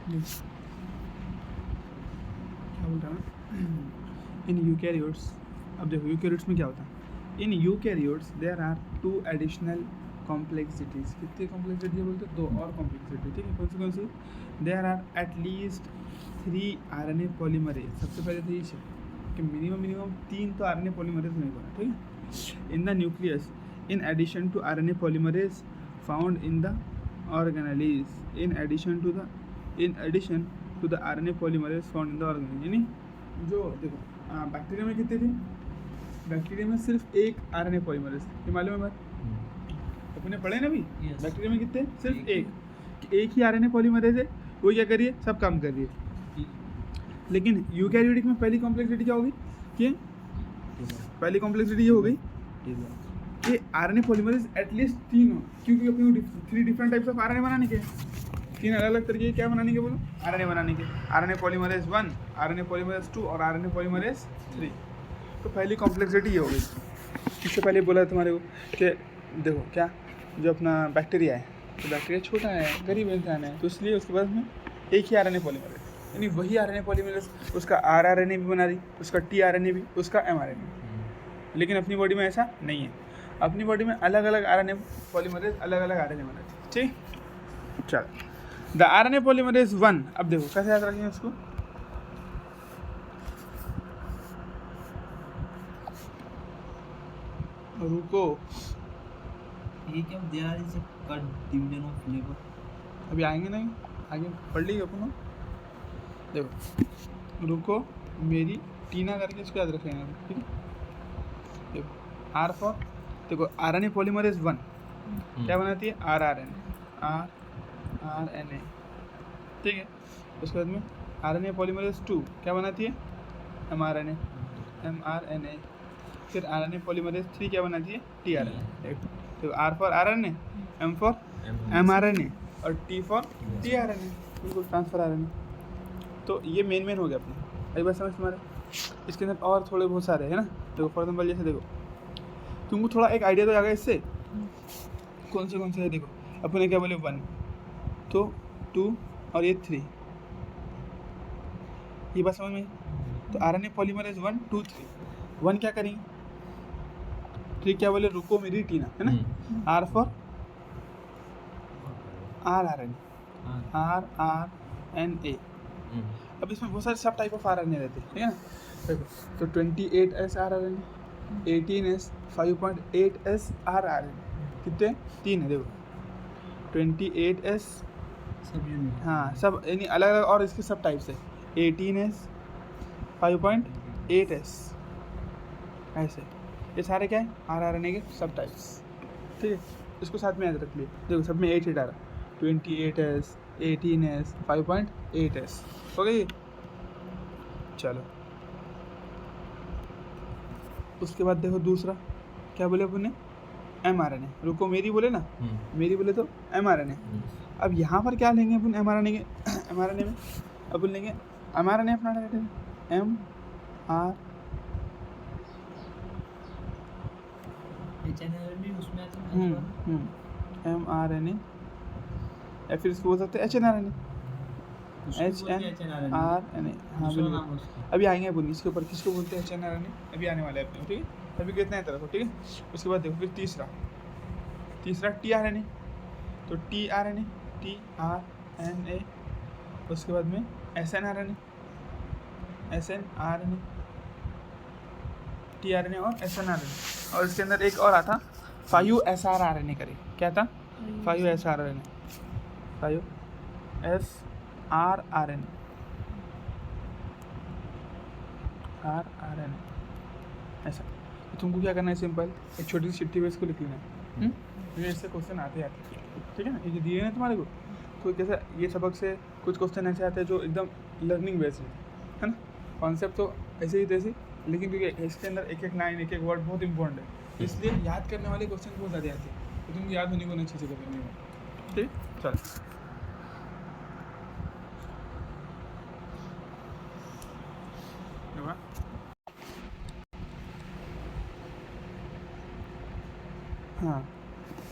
क्या बोल रहा है इन यूकैरियोट्स। अब देखो यूकैरियोट्स में क्या होता है, in eukaryotes there are 2 additional complexities. कितनी कॉम्प्लेक्सिटी बोलते हैं, 2 और कॉम्प्लेक्सिटी, ठीक है। कौन सी there are at least 3 RNA polymerase. सबसे पहले तो ये कि मिनिमम 3 तो आरएनए पॉलीमरेज नहीं बना, ठीक है, in the nucleus in addition to RNA polymerase found in the organelles, in addition to the RNA polymerase found in the organelles। यानी जो देखो बैक्टीरिया में कितने थे, बैक्टीरिया में सिर्फ एक RNA पॉलीमरेज, ये मालूम है बात, अपने पढ़े ना भी। बैक्टीरिया में कितने, सिर्फ एक ही RNA पॉलीमरेज है, वो क्या करिए, सब काम कर रही है। लेकिन यूकैरियोटिक में पहली कॉम्प्लेक्सिटी क्या होगी, कि पहली कॉम्प्लेक्सिटी ये हो गई कि आरएनए पॉलीमरेज एटलीस्ट 3 हो, क्योंकि अपने 3 डिफरेंट टाइप्स ऑफ आरएनए बनाने के, 3 अलग अलग तरीके क्या बनाने के, बोलो आरएनए बनाने के, आरएनए पॉलीमरेज 1, आरएनए पॉलीमरेज 2 और आरएनए पॉलीमरेज 3। तो पहली कॉम्प्लेक्सिटी ये हो गई। इससे पहले बोला तुम्हारे को कि देखो क्या, जो अपना बैक्टीरिया है, तो बैक्टीरिया छोटा है, गरीब इंसान है, तो इसलिए उसके पास में एक ही आरएनए पॉलीमरेज, यानी वही आरएनए पॉलीमरेज उसका आरआरएनए भी बना रही, उसका टीआरएनए भी, उसका एमआरएनए। लेकिन अपनी बॉडी में ऐसा नहीं है, अपनी बॉडी में अलग अलग आरएनए पॉलीमरेज अलग अलग आरएनए बनाते हैं, ठीक। चल द आरएनए पॉलीमरेज 1, अब देखो कैसे याद रखेंगे इसको, रुको, ये क्या there is a cut division of flavour, अभी आएंगे नहीं, आगे पढ़ लीजिए अपन। देखो रुको मेरी टीना करके इसको याद रखेंगे, ठीक है। देखो आर फॉर, देखो आरएनए पॉलीमरेज 1 क्या बनाती है, आरआरएनए, आरआरएनए, ठीक है। उसके बाद में आरएनए पॉलीमरेज 2 क्या बनाती है, एमआरएनए, एमआरएनए। फिर आरएनए पॉलीमरेज 3 क्या बनाती है, टीआरएनए। तो R for RNA, M for mRNA और टी फॉर टीआरएनए, बिल्कुल ट्रांसफर आरएनए। तो ये मेन हो गया अपने, एक बार समझ तुम्हारे। इसके अंदर और थोड़े बहुत सारे है ना, देखो फॉर एग्जाम्पल जैसे देखो तुमको थोड़ा एक आइडिया तो आ गया इससे, कौन से है। देखो अपने क्या बोले 1, तो 2 और ये 3, ये बात समझ में। तो आरएनए पॉलीमरेज 1 2 3, 1 क्या करेंगे, 3 क्या बोले, रुको मेरी टीना, है ना। R for rRNA, rRNA. अब इसमें बहुत सारे सब टाइप ऑफ आरएनए रहते हैं, ठीक है ना। देखो तो 28S rRNA, 18S, 5.8S rRNA, कितने 3 है। देखो 28S सब यूनिट, हाँ सब यानी अलग अलग, और इसके सब टाइप्स है 18S, 5.8S, ऐसे ये सारे क्या है, आरआरएनए के सब टाइप्स, ठीक है। इसको साथ में याद रख लिए। देखो सब में 8 आ रहा, 28S, 18S, 5.8S हो गई। चलो उसके बाद देखो दूसरा क्या बोले अपने, एमआरएनए, रुको मेरी बोले ना, मेरी बोले तो एमआरएनए। अब यहाँ पर क्या लेंगे अपन एमआरएनए के, एमआरएनए में अपन लेंगे एमआरएनए अपना डायरेक्ट एमआरएनए, या फिर इसको बोल सकते हैं HNRNA, HNRNA, हाँ बिल्कुल। अभी आएंगे अपन इसके ऊपर, किसको बोलते हैं HNRNA, अभी आने वाले हैं अपने, ठीक है। अभी कितना है तरफ, ठीक है। उसके बाद देखो फिर तीसरा TRNA, तो TRNA, उसके बाद में SNRNA, TRNA और SNRNA, और इसके अंदर एक और आता 5SRRNA करे, क्या था 5SRRNA, 5SRRNA, ऐसा। तो तुमको क्या करना है, सिंपल एक छोटी सी चिट्ठी पे इसको लिख लेना है, क्योंकि इससे क्वेश्चन आते हैं, ठीक है ना। ये दिए हैं तुम्हारे को, तो जैसे ये सबक से कुछ क्वेश्चन ऐसे आते हैं जो एकदम लर्निंग बेस्ड है ना, कॉन्सेप्ट तो ऐसे ही तैसे, लेकिन क्योंकि इसके अंदर एक एक लाइन एक एक वर्ड बहुत इंपॉर्टेंट है, इसलिए याद करने वाले क्वेश्चन बहुत ज़्यादा आते हैं, तो तुमको याद होने को नहीं अच्छे से करने में, ठीक। चल हाँ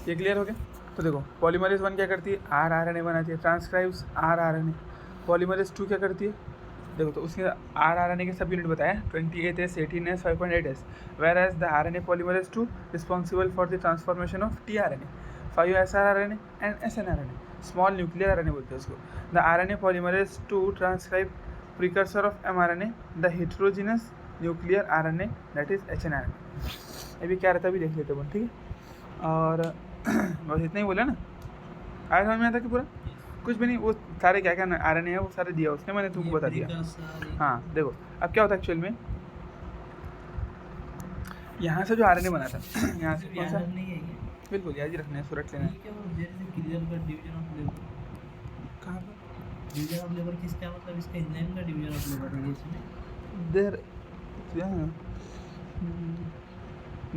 ये क्लियर हो गया। तो देखो पॉलीमरेज 1 क्या करती है, आरआरएनए बनाती है, ट्रांसक्राइब्स आरआरएनए, पॉलीमरेज 2 क्या करती है? देखो तो उसने RNA के सब यूनिट बताया 28S, 18S, 5.8S, where as the RNA polymerase 2 responsible for the transformation of tRNA, 5SRRNA and SNRNA, small nuclear RNA बोलते हैं उसको. The RNA polymerase 2 transcribe precursor of mRNA, the heterogeneous nuclear RNA that is HNRNA. अभी क्या रहता है अभी देख लेते हैं, ठीक है. और बस इतना ही बोला ना, आया समझ में आता कि पूरा कुछ भी नहीं, वो सारे क्या क्या RNA है वो सारे दिया उसने, मैंने तुमको बता दिया. हाँ देखो अब क्या होता है एक्चुअल में, यहाँ से जो RNA बना था यहाँ से कौन सा, बिल्कुल याद ही रखना है, सुरट लेना है. कहाँ पर डिवीजन ऑफ लेबर किसका मतलब इसका एंजाइम का डिवीजन ऑफ लेबर है इसमें.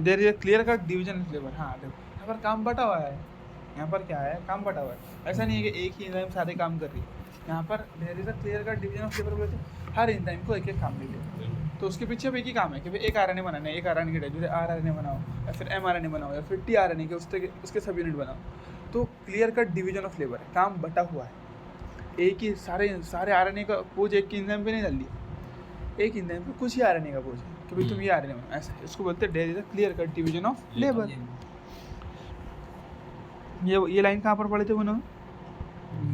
There is clear cut division of labour. हाँ देखो यहाँ पर काम बटा हुआ है, यहाँ पर क्या है काम बटा हुआ है. ऐसा नहीं है कि एक ही एंजाइम सारे काम कर रही है. यहाँ पर there is a clear cut division of labour बोलते हैं, हर एंजाइम को एक एक काम मिले. तो उसके पीछे एक ही काम है कि भाई एक RNA बनाना है, एक RNA के टाइप जैसे RNA बनाओ या फिर mRNA बनाओ या फिर tRNA के उसके सब यूनिट बनाओ. तो clear cut division of labour है, काम बटा हुआ है. एक ही सारे RNA का बोझ एक ही एंजाइम पे नहीं डाल दिया, एक एंजाइम पे कुछ ही RNA का बोझ है कि भाई तुम ये RNA बनाओ, ऐसा इसको बोलते हैं there is a clear cut division of labour. ये लाइन कहाँ पर पढ़े थे उन्होंने?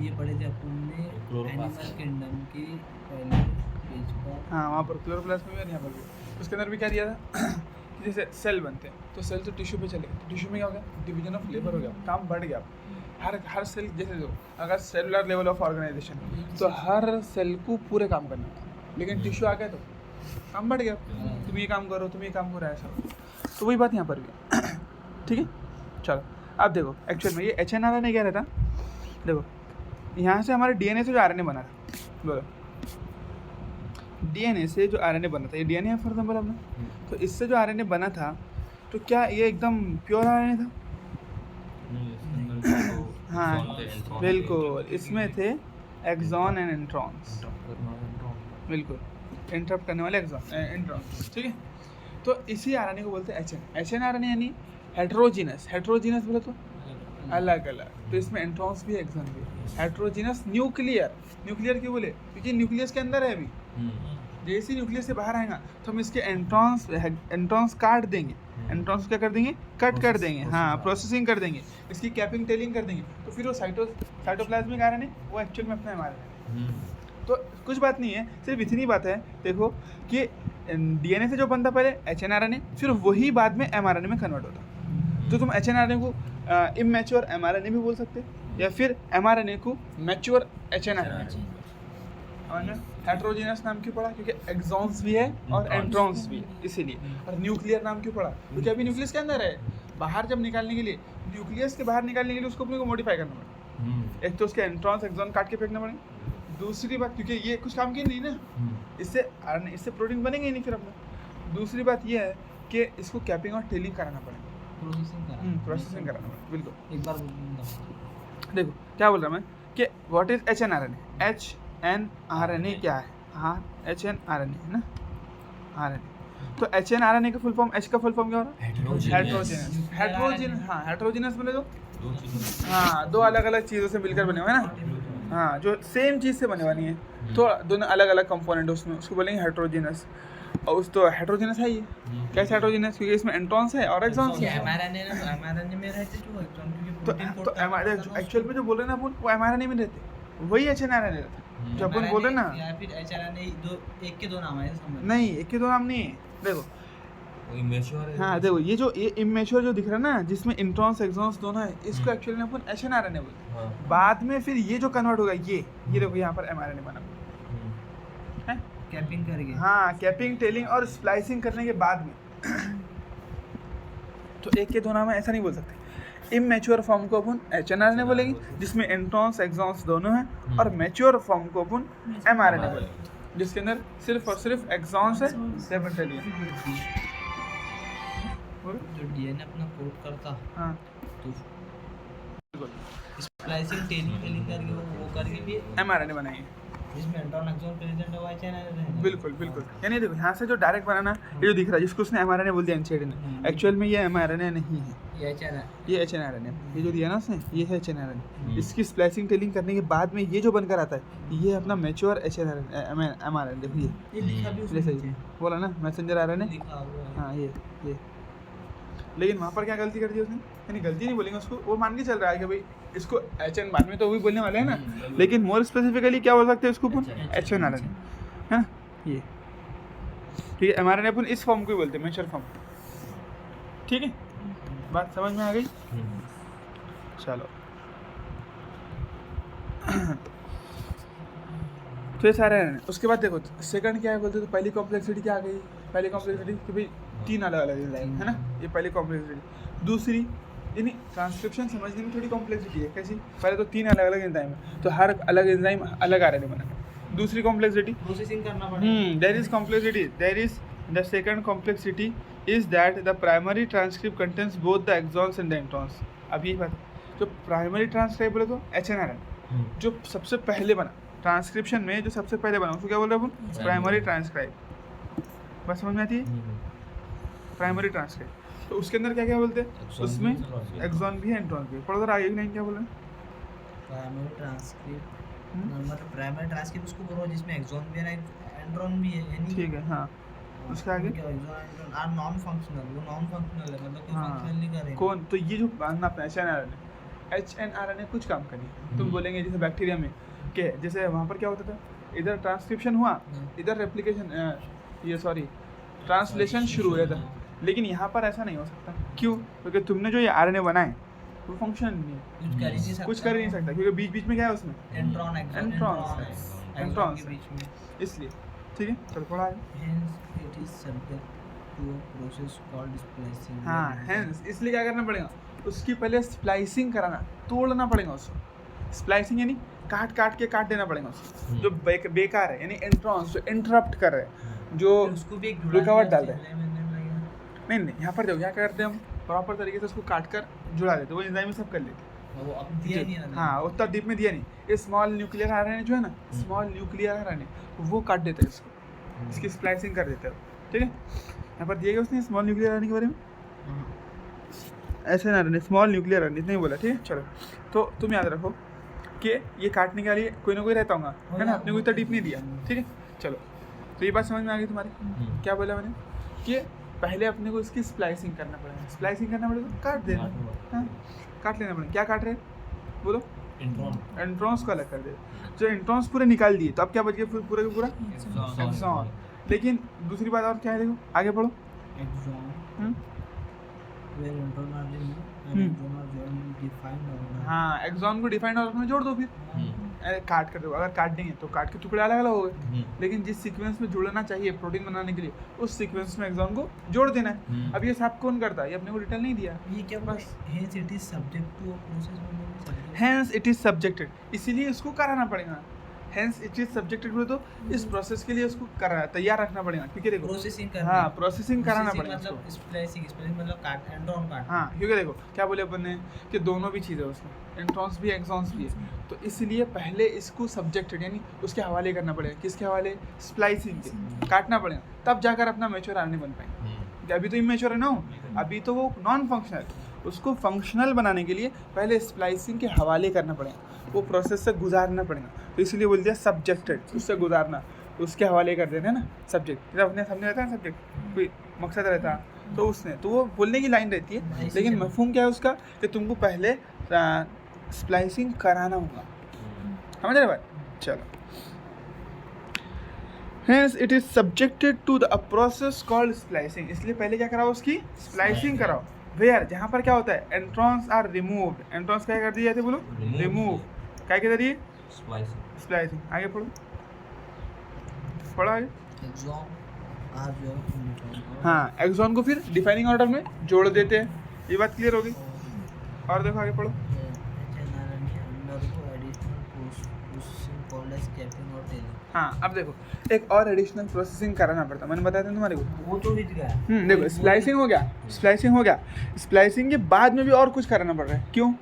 ये पढ़े थे अपन ने एनिमल किंगडम के पहले पेज पर. हाँ वहाँ पर क्लोरोप्लास्ट में भी और यहाँ पर भी. उसके अंदर भी क्या दिया था कि जैसे सेल बनते हैं तो सेल तो टिश्यू पे चले गए, तो टिश्यू में क्या हो गया, डिवीजन ऑफ लेबर हो गया, काम बढ़ गया. हर सेल जैसे जो अगर सेलुलर लेवल ऑफ ऑर्गेनाइजेशन तो हर सेल को पूरे काम करना था, लेकिन टिश्यू आ गया तो काम बढ़ गया, तुम ये काम करो तुम ये काम करो ऐसा. तो वही बात यहाँ पर भी ठीक है. चलो अब देखो एक्चुअल में ये HNRNA क्या रहता, देखो यहाँ से हमारे DNA से जो RNA बना था, बोलो DNA से जो RNA बना था, ये DNA है फॉर एग्जाम्पल अपना, तो इससे जो RNA बना था तो क्या ये एकदम प्योर RNA था? हाँ बिल्कुल, इसमें थे एक्सॉन एंड इंट्रॉन्स, बिल्कुल इंटरप्ट करने वाले इंट्रॉन्स, ठीक है. तो इसी RNA को बोलते हैं HNRNA यानी हेट्रोजीनस. हेट्रोजीनस बोले तो अलग अलग, तो इसमें इंट्रॉन्स भी एक्सॉन भी. हेट्रोजीनस न्यूक्लियर क्यों बोले, क्योंकि न्यूक्लियस के अंदर है अभी, जैसे न्यूक्लियस से बाहर आएगा तो हम इसके एंट्रॉन्स काट देंगे, एंट्रॉन्स क्या कर देंगे, कट कर देंगे, हाँ प्रोसेसिंग कर देंगे, इसकी कैपिंग टेलिंग कर देंगे, तो फिर वो साइटोप्लाज्मिक RNA वो एक्चुअल में अपना हमारे. तो कुछ बात नहीं है, सिर्फ इतनी बात है देखो कि DNA से जो बनता पहले HNRNA, फिर वही बाद में mRNA में कन्वर्ट होता. तो तुम HNRNA को इमैच्योर mRNA भी बोल सकते या फिर mRNA को मैच्योर HNRNA. हेट्रोजीनस नाम क्यों पड़ा, क्योंकि एक्सॉन्स भी है और एंट्रॉन्स भी है इसीलिए. और न्यूक्लियर नाम क्यों पड़ा, क्योंकि अभी न्यूक्लियस के अंदर है, बाहर जब निकालने के लिए न्यूक्लियस के बाहर निकालने के लिए उसको अपने को मॉडिफाई करना पड़ेगा. एक तो उसके एंट्रॉन्स एक्सॉन काट के फेंकना पड़ेगा, दूसरी बात क्योंकि ये कुछ काम की नहीं ना, इससे प्रोटीन बनेंगे ही नहीं फिर अपना. दूसरी बात ये है कि इसको कैपिंग और टेलिंग कराना पड़ेगा, प्रोसेसिंग कराना पड़ेगा. बिल्कुल एक बार देखो क्या बोल रहा मैं कि व्हाट इज HNRNA. HNRNA क्या है, हाँ HNRNA है ना, RNA. तो HNRNA का फुल फॉर्म, H का फुल फॉर्म क्या हो रहा है, हेट्रोजीनस बोले तो हाँ दो अलग अलग चीज़ों से मिलकर बने हुए हैं ना, हाँ जो सेम चीज़ से बने हुए नहीं है, तो दोनों अलग अलग कंपोनेंट उसमें, उसको बोलेंगे हेट्रोजीनस. और उस तो हेट्रोजीनस है ये, कैसे हेट्रोजीनस, क्योंकि इसमें एंट्रॉन्स है और एक्सॉन्स है. mRNA में रहते जो एक्सॉन, तो एक्चुअल में जो बोल रहे हैं ना अपन वो mRNA में रहते, वही HNRNA रहता जो अपन बोल रहे हैं ना. या फिर HNRNA दो एक के दो नाम है समझ नहीं, एक के दो नाम नहीं है. देखो हाँ देखो ये जो ये इमेच्योर जो दिख रहा है ना, जिसमें इंट्रॉन्स एक्सॉन्स दोनों है, इसको एक्चुअली में अपन HNRNA बोलते हैं. बाद में फिर ये जो कन्वर्ट होगा ये देखो यहाँ पर mRNA बना है, कैपिंग करके, हाँ कैपिंग टेलिंग और स्प्लाइसिंग करने के बाद में. तो एक के दो नाम है ऐसा नहीं बोल सकते. इमेच्योर फॉर्म को अपन HNRNA बोलेंगे जिसमें एंट्रॉन्स एक्सॉन्स दोनों हैं, और मैच्योर फॉर्म को अपन mRNA बोलेंगे जिसके अंदर सिर्फ और सिर्फ एक्सॉन्स है, कैपिंग टेलिंग. जो DNA अपना कोड करता, हाँ तो स्प्लाइसिंग टेलिंग करके वो करके भी mRNA बनाएंगे जिसमें एंट्रॉन एक्सॉन प्रेजेंट हुआ है HNRNA. बिल्कुल. यानी देखो यहाँ से जो डायरेक्ट बनाना ये जो दिख रहा है जिसको उसने mRNA बोल दिया एनसीडी ने, एक्चुअल में ये mRNA नहीं है, ये HNR ये HNRN है, ये जो दिया ना उसने ये है HNRN। इसकी स्प्लाइसिंग टेलिंग करने के बाद में ये जो बनकर आता है ये अपना मैच्योर HNRN MRN। देखो ये लिखा भी ये उसमें सही नीचे बोला ना मैसेंजर RNA है। लिखा हुआ है। हाँ ये लेकिन वहाँ पर क्या गलती कर दी उसने, यानी गलती नहीं बोलेंगे उसको, वो मान के चल रहा है कि भाई इसको HN बाद में तो वही बोलने वाले हैं ना, लेकिन मोर स्पेसिफिकली क्या बोल सकते हैं इसको अपन HNRN है ना। ये ठीक है, MRNA अपन इस फॉर्म को ही बोलते हैं मैच्योर फॉर्म। ठीक है, बात समझ में आ गई। चलो तो ये सारे हैं। उसके बाद देखो सेकंड क्या है बोलते तो पहली कॉम्प्लेक्सिटी क्या आ गई, पहली कॉम्प्लेक्सिटी कि भाई 3 अलग अलग एंजाइम है ना, ये पहली कॉम्प्लेक्सिटी। दूसरी यानी ट्रांसक्रिप्शन समझने में थोड़ी कॉम्प्लेक्सिटी है, कैसी, पहले तो 3 अलग अलग एंजाइम है तो हर अलग एंजाइम अलग RNA बना। दूसरी कॉम्प्लेक्सिटी प्रोसेसिंग करना पड़ेगा। There is complexity, there is the second complexity is that the primary transcript contains both the exons and the introns. अब ये बात जो प्राइमरी ट्रांसक्राइब बोले तो HNRN जो सबसे पहले बना ट्रांसक्रिप्शन में, जो सबसे पहले बना उसको क्या बोल रहे हैं अपन, प्राइमरी ट्रांसक्राइब। बस समझ में आती है प्राइमरी ट्रांसक्राइब। तो उसके अंदर क्या क्या बोलते हैं, उसमें एक्सॉन भी है इंट्रॉन भी। पढ़ो जरा आगे की लाइन क्या बोल रहे हैं। प्राइमरी ट्रांसक्रिप्ट मतलब प्राइमरी ट्रांसक्रिप्ट उसको बोलो जिसमें एक्सॉन भी है एंड्रॉन भी है, यानी ठीक है। हाँ उसके आगे क्या एक्सॉन आर नॉन फंक्शनल, वो नॉन फंक्शनल है मतलब कोई फंक्शनल नहीं कर रहे। कौन, तो ये जो बांधना अपना HNRN कुछ काम करिए। तुम बोलेंगे जैसे बैक्टीरिया में के जैसे वहाँ पर क्या होता था, इधर ट्रांसक्रिप्शन हुआ, इधर रेप्लिकेशन ये सॉरी ट्रांसलेशन शुरू हुआ था, लेकिन यहाँ पर ऐसा नहीं हो सकता। क्यों, क्योंकि तुमने जो ये RNA बनाए वो फंक्शन नहीं है, कुछ कर ही नहीं सकता, क्योंकि बीच बीच में क्या है उसमें एंट्रॉन्स के बीच में, इसलिए। ठीक है चलो पढ़ा है। hence it is subject to a process called splicing। हाँ हेंस इसलिए क्या करना पड़ेगा, उसकी पहले स्प्लाइसिंग कराना, तोड़ना पड़ेगा उसको। स्प्लाइसिंग यानी काट काट के काट देना पड़ेगा उसको, जो बेकार है यानी एंट्रॉन्स जो इंटरप्ट कर रहे हैं, जो उसको भी एक रुकावट डाल रहे हैं। नहीं यहाँ पर देखो क्या करते हैं हम, प्रॉपर तरीके से उसको काट कर जुड़ा देते, वो एंजाइम सब कर लेते। वो अब दिया नहीं है। हाँ उतना डीप में दिया नहीं, ये स्मॉल न्यूक्लियर RNA जो है ना, स्मॉल न्यूक्लियर RNA वो काट देता है इसको, इसकी स्प्लाइसिंग कर देता है। ठीक है, यहाँ पर दिया गया उसने स्मॉल न्यूक्लियर RNA के बारे में, ऐसे ना स्मॉल न्यूक्लियर RNA इतना ही बोला। ठीक है चलो, तो तुम याद रखो कि ये काटने के लिए कोई ना कोई रहता होगा है ना, अपने को इतना डीप नहीं दिया। ठीक है चलो, तो ये बात समझ में आ गई तुम्हारी। क्या बोला मैंने कि पहले अपने को इसकी स्प्लाइसिंग करना पड़ेगा, स्प्लाइसिंग करना पड़ेगा, काट देना, हाँ काट लेना पड़ेगा। क्या काट रहे बोलो, एंट्रॉन्स को अलग कर दे। जो एंट्रॉन्स पूरे निकाल दिए तो अब क्या बच गया पूरा का पूरा एक्सॉन। लेकिन दूसरी बात और क्या है, देखो आगे पढ़ो। हाँ एक्सॉन को डिफाइंड ऑर्डर में जोड़ दो फिर, काट कर दो। अगर काट देंगे तो काट के टुकड़े अलग अलग हो गए, लेकिन जिस सीक्वेंस में जुड़ना चाहिए प्रोटीन बनाने के लिए उस सीक्वेंस में एक्सॉन को जोड़ देना है। अब ये सब कौन करता है, ये अपने को डिटेल नहीं दिया। ये क्या बस hence it is subject to a process, hence it is subjected, इसीलिए इसको कराना पड़ेगा। हेंस इट इज सब्जेक्टेड बोले तो इस प्रोसेस के लिए उसको तैयार रखना पड़ेगा, क्योंकि देखो प्रोसेसिंग करना, हाँ प्रोसेसिंग कराना पड़ेगा मतलब स्प्लाइसिंग मतलब काट एंड्रॉन काट। हाँ क्योंकि देखो क्या बोले अपन ने कि दोनों भी चीज़ें उसमें, एंट्रॉन्स भी एक्सॉन्स भी है, तो इसलिए पहले इसको सब्जेक्टेड यानी उसके हवाले करना पड़ेगा। किसके हवाले, स्प्लाइसिंग के, काटना पड़ेगा, तब जाकर अपना मैच्योर RNA बन पाएंगे। अभी तो इमेच्योर है ना, अभी तो वो नॉन फंक्शनल, उसको फंक्शनल बनाने के लिए पहले स्प्लाइसिंग के हवाले करना पड़ेगा, वो प्रोसेस से गुजारना पड़ेगा। तो इसलिए बोल दिया सब्जेक्टेड, उससे गुजारना, उसके हवाले कर देना है ना सब्जेक्ट। जब अपने सामने रहता है सब्जेक्ट, कोई मकसद रहता तो उसने तो वो बोलने की लाइन रहती है, लेकिन मफहूम क्या है उसका कि तुमको पहले स्प्लाइसिंग कराना होगा। समझ रहे बात। चलो, Hence it is subjected to the a process called splicing। इसलिए पहले क्या कराओ, उसकी स्प्लाइसिंग कराओ। वेयर जहाँ पर क्या होता है, एंट्रॉन्स आर रिमूव्ड, एंट्रॉन्स क्या कर दिए जाते बोलो, रिमूव, क्या के जरिए, स्प्लाइसिंग। आगे पढ़ो, पढ़ो आगे। हाँ एक्सॉन को फिर डिफाइनिंग ऑर्डर में जोड़ देते हैं, ये बात क्लियर होगी। और देखो आगे पढ़ो। हाँ अब देखो एक और एडिशनल प्रोसेसिंग कराना पड़ता है, मैंने बताया था तुम्हारे को, वो तो हिट गया। देखो स्प्लाइसिंग हो गया, स्प्लाइसिंग हो गया, स्प्लाइसिंग के बाद में भी और कुछ कराना पड़ रहा है। क्यों,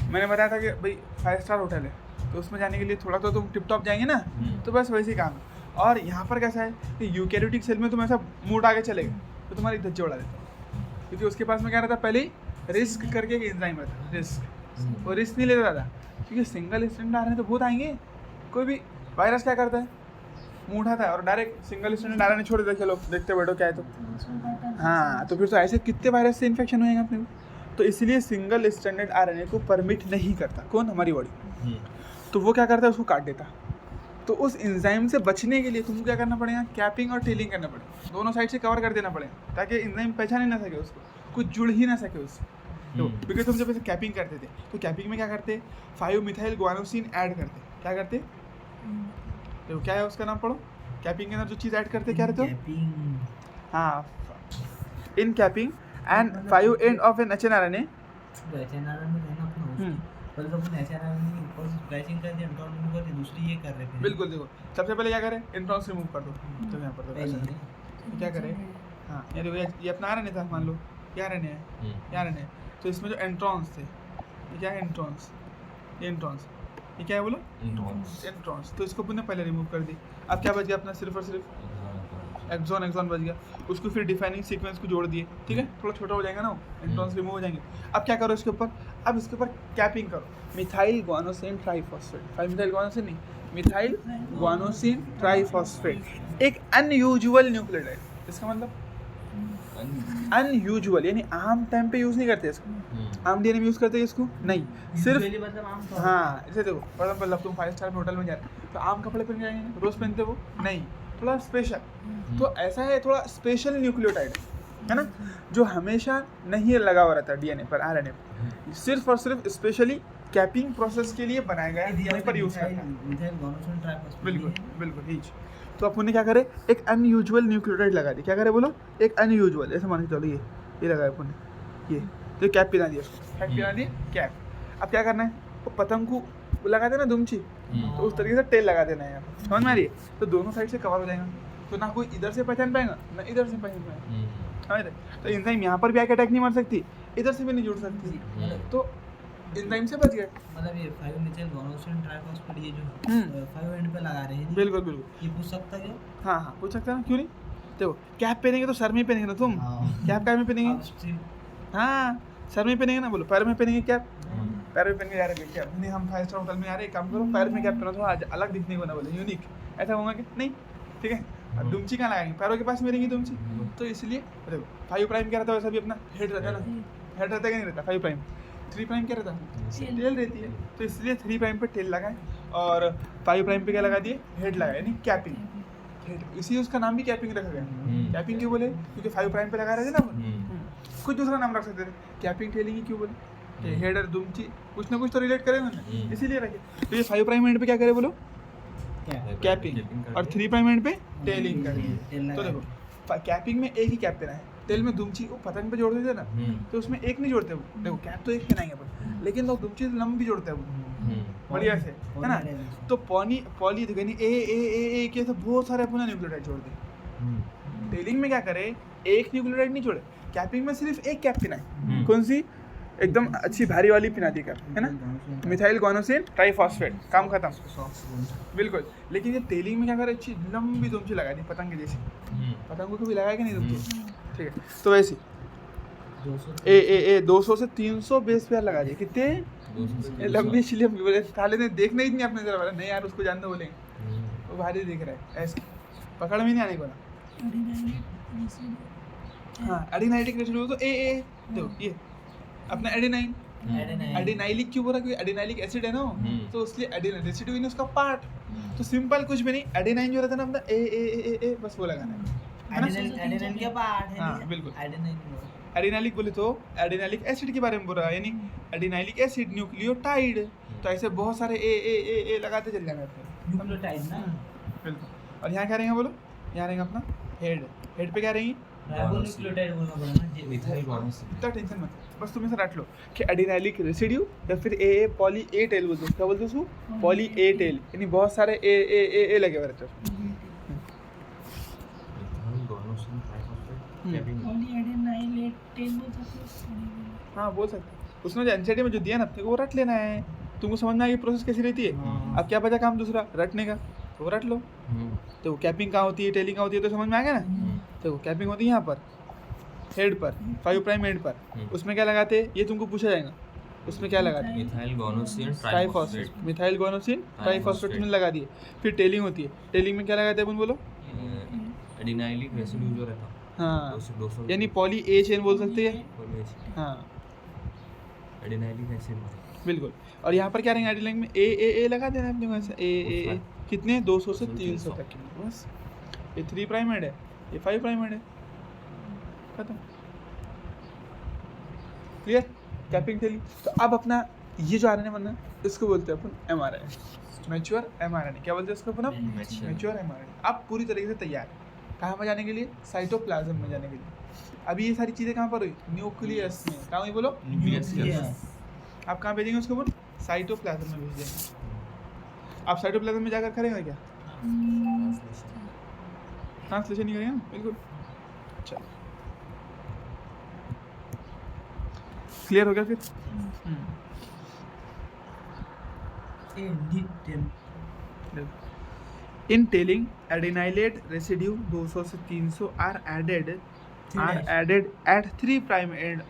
मैंने बताया था कि भाई 5 स्टार होटल है तो उसमें जाने के लिए थोड़ा तो तुम टिप टॉप जाएंगे ना, तो बस वैसे ही काम है। और यहाँ पर कैसा है कि यूकैरियोटिक सेल में तुम ऐसा मूड आगे चलेगा तो तुम्हारी धज्जे उड़ा देता है, क्योंकि उसके पास में क्या रहता है, पहले ही रिस्क करके एक एंजाइम रहता है, रिस्क। वो रिस्क नहीं लेता ज़्यादा, क्योंकि सिंगल स्टैंडर्ड आरएनए तो बहुत आएंगे। कोई भी वायरस क्या करता है, मुंह उठाता है और डायरेक्ट सिंगल स्टैंडर्ड आरएनए छोड़ देता है, चलो देखते बैठो क्या है। तो हाँ, तो फिर तो ऐसे कितने वायरस से इन्फेक्शन होएगा अपने को। तो इसलिए सिंगल स्टैंडर्ड आरएनए को परमिट नहीं करता कौन, हमारी बॉडी। तो वो क्या करता है, उसको काट देता। तो उस एंजाइम से बचने के लिए तुमको क्या करना पड़ेगा, कैपिंग और टेलिंग करना पड़ेगा, दोनों साइड से कवर कर देना पड़ेगा, ताकि एंजाइम पहचान ही ना सके उसको, कुछ जुड़ ही ना सके उससे। तो बिकॉज तुम जब ऐसे कैपिंग करते थे, तो कैपिंग में क्या करते, 5-मिथाइल ग्वानोसिन ऐड करते। क्या करते, तो क्या है उसका नाम पढ़ो, कैपिंग के अंदर जो चीज़ ऐड करते क्या रहते हो, हाँ, in capping end 5 end of an HNRNA। बिल्कुल, देखो सबसे पहले क्या करें, इंट्रॉन्स रिमूव कर दो। तो यहाँ पर तो क्या करें, हाँ ये देखो, ये अपना RNA था, मान लो ये RNA है, ये RNA है। तो इसमें जो एंट्रॉन्स थे, ये क्या है, एंट्रॉन्स, ये एंट्रॉन्स, ये क्या है बोलो, एंट्रॉन्स। तो इसको पुनः पहले रिमूव कर दी। अब क्या बच गया अपना, सिर्फ और सिर्फ एक्सॉन बच गया। उसको फिर डिफाइनिंग सीक्वेंस को जोड़ दिए, ठीक है, थोड़ा छोटा हो जाएगा ना, एंट्रॉन्स रिमूव हो जाएंगे। अब क्या करो इसके ऊपर, अब इसके ऊपर कैपिंग करो, मिथाइल ग्वानोसिन ट्राइफॉस्फेट, 5-मिथाइल ग्वानोसिन नहीं, मिथाइल ग्वानोसिन ट्राइफॉस्फेट, एक अनयूजुअल न्यूक्लियोटाइड। इसका मतलब अनयूजुअल, यानी आम टाइम पे यूज़ नहीं करते इसको, आम डीएनए में यूज़ करते हैं इसको नहीं, सिर्फ हाँ। जैसे देखो फॉर एग्जाम्पल, तुम 5 स्टार होटल में जा रहे हो, तो आम कपड़े पहन के जाएंगे, रोज़ पहनते वो नहीं, थोड़ा स्पेशल। तो ऐसा है, थोड़ा स्पेशल न्यूक्लियोटाइड है ना, जो हमेशा नहीं लगा हुआ रहता डीएनए पर, आरएनए पर, सिर्फ और सिर्फ स्पेशली कैपिंग प्रोसेस के लिए बनाया गया है, वहीं पर यूज़ करता है। बिल्कुल बिल्कुल हीच। तो अपन ने क्या करे, एक अनयूजुअल न्यूक्लियोटाइड लगा दी। क्या करे बोलो, एक अनयूजुअल, ऐसे मान के चलो, ये लगाया अपन ने, ये तो कैप पिला दिया उसको, कैप पिला दी कैप। अब क्या करना है, वो पतंग को लगा देना दुमची, तो उस तरीके से टेल लगा देना है यहाँ, समझ में आ रही है। तो दोनों साइड से कवर हो जाएगा, तो ना कोई इधर से पहचान पाएगा ना इधर से पहचान पाएगा, समझ रहे। तो एंजाइम यहाँ पर भी आके अटैक नहीं मार सकती, इधर से भी नहीं जुड़ सकती, तो एंजाइम से बच गए। मतलब ये 5-मिथाइल ग्वानोसिन ट्राइफॉस्फेट, ये जो 5 एंड पे लगा रहे हैं, बिल्कुल बिल्कुल, ये पूछ सकता क्या? हाँ पूछ सकते हैं ना, क्यों नहीं। देखो कैप पहनेंगे तो सर में ही पहनेंगे ना तुम, कैप काय में पहनेंगे, हाँ सर में पहनेंगे ना, बोलो पैर में पहनेंगे कैप, पैर में पहन के जा रहे हैं क्या नहीं, हम 5 स्टार होटल में आ रहे हैं, काम करो पैर में कैप पहनो, थोड़ा अलग दिखने को ना, बोले यूनिक, ऐसा होगा कि नहीं, ठीक है। और दुमची कहाँ लगाएंगे, पैरों के पास में रहेंगी दुमची, तो इसलिए देखो 5 प्राइम क्या रहता है, वैसा भी अपना हेड रहता है ना, हेड रहता है कि नहीं रहता, 5 प्राइम, 3 प्राइम क्या रहता है, टेल रहती है। तो इसलिए 3 प्राइम पे टेल लगाए और 5 प्राइम पे क्या लगा दिए, हेड लगाए, यानी कैपिंग, हेड, इसी उसका नाम भी कैपिंग रखा गया। कैपिंग क्यों बोले, क्योंकि 5 प्राइम पे लगा रहे थे ना, कुछ दूसरा नाम रख सकते थे, कैपिंग टेलिंग क्यों बोले, हेड और दुमची कुछ ना कुछ तो रिलेट करेंगे ना, इसीलिए रखे। तो ये 5 प्राइम एंड पे क्या करे बोलो, कैपिंग, और 3 प्राइम एंड पे टेलिंग करेंगे। तो देखो कैपिंग में एक ही कैप देना है, टेल में दुमची वो पतंग पे जोड़ देते ना, तो उसमें एक नहीं जोड़ते वो, देखो कैप तो एक पहनाएंगे अपन, लेकिन लोग दुमची लंबी जोड़ते हैं वो बढ़िया से, है ना। तो पॉली देखो यानी ए के तो बहुत सारे अपना न्यूक्लियोटाइड जोड़ दे। टेलिंग में क्या करे, एक न्यूक्लियोटाइड नहीं जोड़े, कैपिंग में सिर्फ एक कैप पिनाए, कौन सी, एकदम अच्छी भारी वाली पिना दी कैप, है ना, मिथाइल ग्वानोसिन ट्राइफॉस्फेट, काम खत्म, बिल्कुल। लेकिन ये टेलिंग में क्या करे, अच्छी लंबी दुमची लगा दी पतंग के जैसी, पतंग को भी लगाया कि नहीं दुमची, ठीक है। तो वैसी 200 से 300 बेस पेयर लगा दिए, कितने लंबी इसलिए बोले साले ने देखना ही नहीं अपने जरा, नहीं यार उसको जानते बोलेंगे, वो भारी दिख रहा है, ऐसे पकड़ में नहीं आने को ना। हाँ एडिनाइलिक रेसिड्यू, तो ए देखो ये अपना एडेनाइन, एडेनाइलिक क्यों बोला, क्योंकि एडेनाइलिक एसिड है ना, तो इसलिए एडेनाइन रेसिड्यू इन उसका पार्ट। तो सिंपल कुछ भी नहीं, एडेनाइन जो रहता है ना अपना ए बस वो लगाना है, एडेनाइन के पार्ट है। हाँ बिल्कुल, एडेनाइन एडिनाइलिक बोले तो एडिनाइलिक एसिड के बारे में बोल रहा है, यानी एडिनाइलिक एसिड न्यूक्लियोटाइड। तो ऐसे बहुत सारे ए लगाते चल जाएंगे न्यूक्लियोटाइड ना, बिल्कुल। और यहाँ क्या रहेंगे बोलो, यहाँ रहेंगे अपना हेड पे क्या रहेंगी, राइबोन्यूक्लियोटाइड बोलना पड़ेगा ना, मिथाइल ग्वानोसिन। इतना टेंशन मत, बस तुम इसे रट लो कि एडिनाइलिक रेसिड्यू या फिर ए पॉली ए टेल बोलते हो, क्या बोलते हो उसको, पॉली ए टेल, यानी बहुत सारे ए लगे हुए रहते हैं। हाँ बोल सकते, उसमें जो एनसीईआरटी में जो दिया ना अपने को वो रट लेना है, तुमको समझ में आएगी प्रोसेस कैसी रहती है। अब क्या बचा काम दूसरा रटने का, तो वो रट लो। तो कैपिंग कहाँ होती है, टेलिंग कहाँ होती है, तो समझ में आ गया ना। तो कैपिंग होती है यहाँ पर, हेड पर 5 प्राइम हेड पर उसमें क्या लगाते हैं ये तुमको पूछा जाएगा, उसमें क्या लगाते हैं मिथाइल गोनोसिन ट्राइफॉस्फेट, मिथाइल गोनोसिन ट्राइफॉस्फेट में लगा दिए। फिर टेलिंग होती है, टेलिंग में क्या लगाते हैं अपन बोलो, एडिनाइलिक रेसिड्यू जो रहता हाँ 200 यानी पॉली ए चेन बोल सकते हैं, हाँ एडिनाइलिक एसिड बिल्कुल। और यहाँ पर क्या रहेंगे एडिनाइलिक में ए लगा देना अपने को ऐसा ए कितने 200 से 300 तक के, बस ये 3 प्राइम हेड है, ये 5 प्राइम हेड है, खत्म, क्लियर, कैपिंग थैली। तो अब अपना ये जो आरएनए बनना इसको बोलते हैं अपन एमआरएनए, मैच्योर एमआरएनए। क्या बोलते हैं इसको अपन, मैच्योर एमआरएनए। अब पूरी तरीके से तैयार है कहाँ पर जाने के लिए, साइटोप्लाज्म में जाने के लिए। अभी ये सारी चीज़ें कहाँ पर हुई, न्यूक्लियस में, कहाँ हुई बोलो, न्यूक्लियस। आप कहाँ भेजेंगे उसको अपन, साइटोप्लाज्म में भेज देंगे। आप साइटोप्लाज्म में जाकर करेंगे क्या, ट्रांसलेशन ही करेंगे ना, बिल्कुल। चलो क्लियर हो गया फिर। In tailing, adenylate residue 200 से 300 are added at 3 prime end